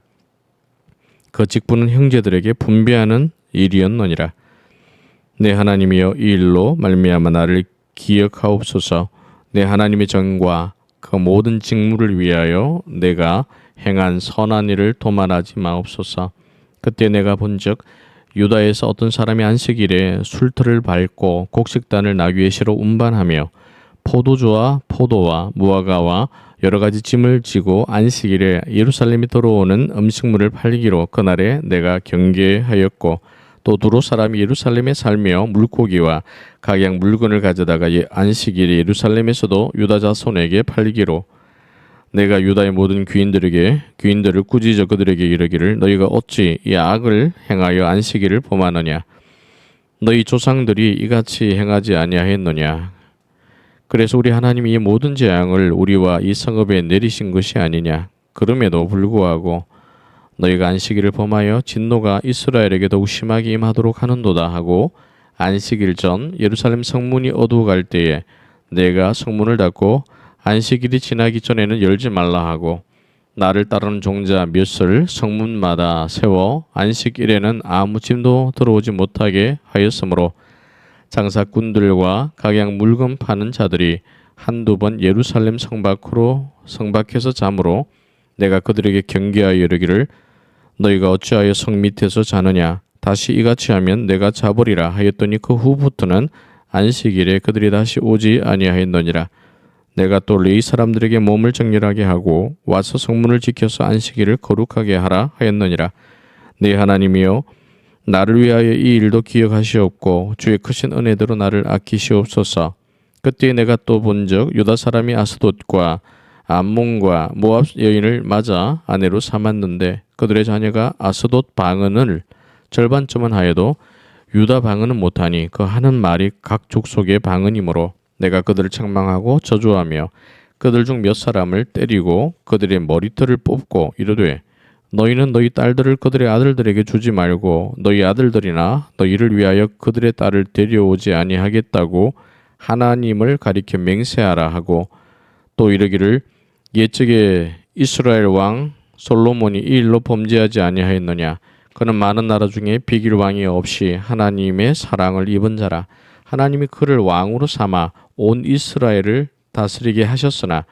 Speaker 1: 그 직분은 형제들에게 분배하는 일이었느니라. 내 하나님이여 이 일로 말미암아 나를 기억하옵소서. 내 하나님의 전과 그 모든 직무를 위하여 내가 행한 선한 일을 도말하지 마옵소서. 그때 내가 본즉 유다에서 어떤 사람이 안식일에 술틀을 밟고 곡식단을 나귀의 시로 운반하며 포도주와 포도와 무화과와 여러 가지 짐을 지고 안식일에 예루살렘에 들어오는 음식물을 팔기로 그날에 내가 경계하였고 또 두로 사람이 예루살렘에 살며 물고기와 각양 물건을 가져다가 안식일에 예루살렘에서도 유다 자손에게 팔기로 내가 유다의 모든 귀인들을 꾸짖어 그들에게 이르기를 너희가 어찌 이 악을 행하여 안식일을 범하느냐 너희 조상들이 이같이 행하지 아니하였느냐 그래서 우리 하나님이 이 모든 재앙을 우리와 이 성읍에 내리신 것이 아니냐 그럼에도 불구하고 너희가 안식일을 범하여 진노가 이스라엘에게 더욱 심하게 임하도록 하는도다 하고 안식일 전 예루살렘 성문이 어두워갈 때에 내가 성문을 닫고 안식일이 지나기 전에는 열지 말라 하고 나를 따르는 종자 몇을 성문마다 세워 안식일에는 아무 짐도 들어오지 못하게 하였으므로 장사꾼들과 각양 물건 파는 자들이 한두 번 예루살렘 성 밖에서 잠으로 내가 그들에게 경계하여 이르기를 너희가 어찌하여 성 밑에서 자느냐 다시 이같이 하면 내가 자버리라 하였더니 그 후부터는 안식일에 그들이 다시 오지 아니하였느니라. 내가 또 레위 사람들에게 몸을 정렬하게 하고 와서 성문을 지켜서 안식일을 거룩하게 하라 하였느니라. 네 하나님이여 나를 위하여 이 일도 기억하시옵고 주의 크신 은혜대로 나를 아끼시옵소서. 그때 내가 또 본즉 유다 사람이 아스돗과 암몬과 모압 여인을 맞아 아내로 삼았는데 그들의 자녀가 아스돗 방언을 절반쯤은 하여도 유다 방언은 못하니 그 하는 말이 각 족속의 방언이므로 내가 그들을 책망하고 저주하며 그들 중 몇 사람을 때리고 그들의 머리털을 뽑고 이르되 너희는 너희 딸들을 그들의 아들들에게 주지 말고 너희 아들들이나 너희를 위하여 그들의 딸을 데려오지 아니하겠다고 하나님을 가리켜 맹세하라 하고 또 이르기를 옛적에 이스라엘 왕 솔로몬이 이 일로 범죄하지 아니하였느냐 그는 많은 나라 중에 비길 왕이 없이 하나님의 사랑을 입은 자라 하나님이 그를 왕으로 삼아 온 이스라엘을 다스리게 하셨으나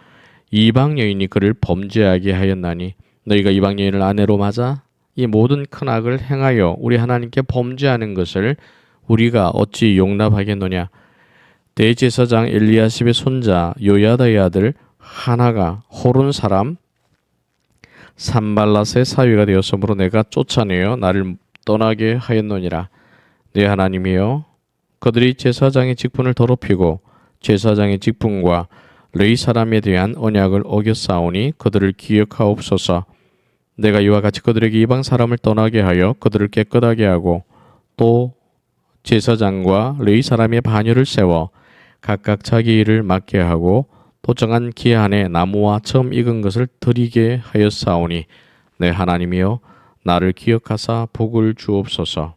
Speaker 1: 이방 여인이 그를 범죄하게 하였나니 너희가 이방 여인을 아내로 맞아 이 모든 큰 악을 행하여 우리 하나님께 범죄하는 것을 우리가 어찌 용납하겠느냐 대제사장 엘리야십의 손자 요야다의 아들 하나가 호론 사람 산발랏의 사위가 되었으므로 내가 쫓아내어 나를 떠나게 하였느니라. 내 하나님이여 그들이 제사장의 직분을 더럽히고 제사장의 직분과 레위 사람에 대한 언약을 어겼사오니 그들을 기억하옵소서. 내가 이와 같이 그들에게 이방 사람을 떠나게 하여 그들을 깨끗하게 하고 또 제사장과 레위 사람의 반열을 세워 각각 자기 일을 맡게 하고 또 정한 기한에 나무와 처음 익은 것을 드리게 하였사오니 내 하나님이여 나를 기억하사 복을 주옵소서.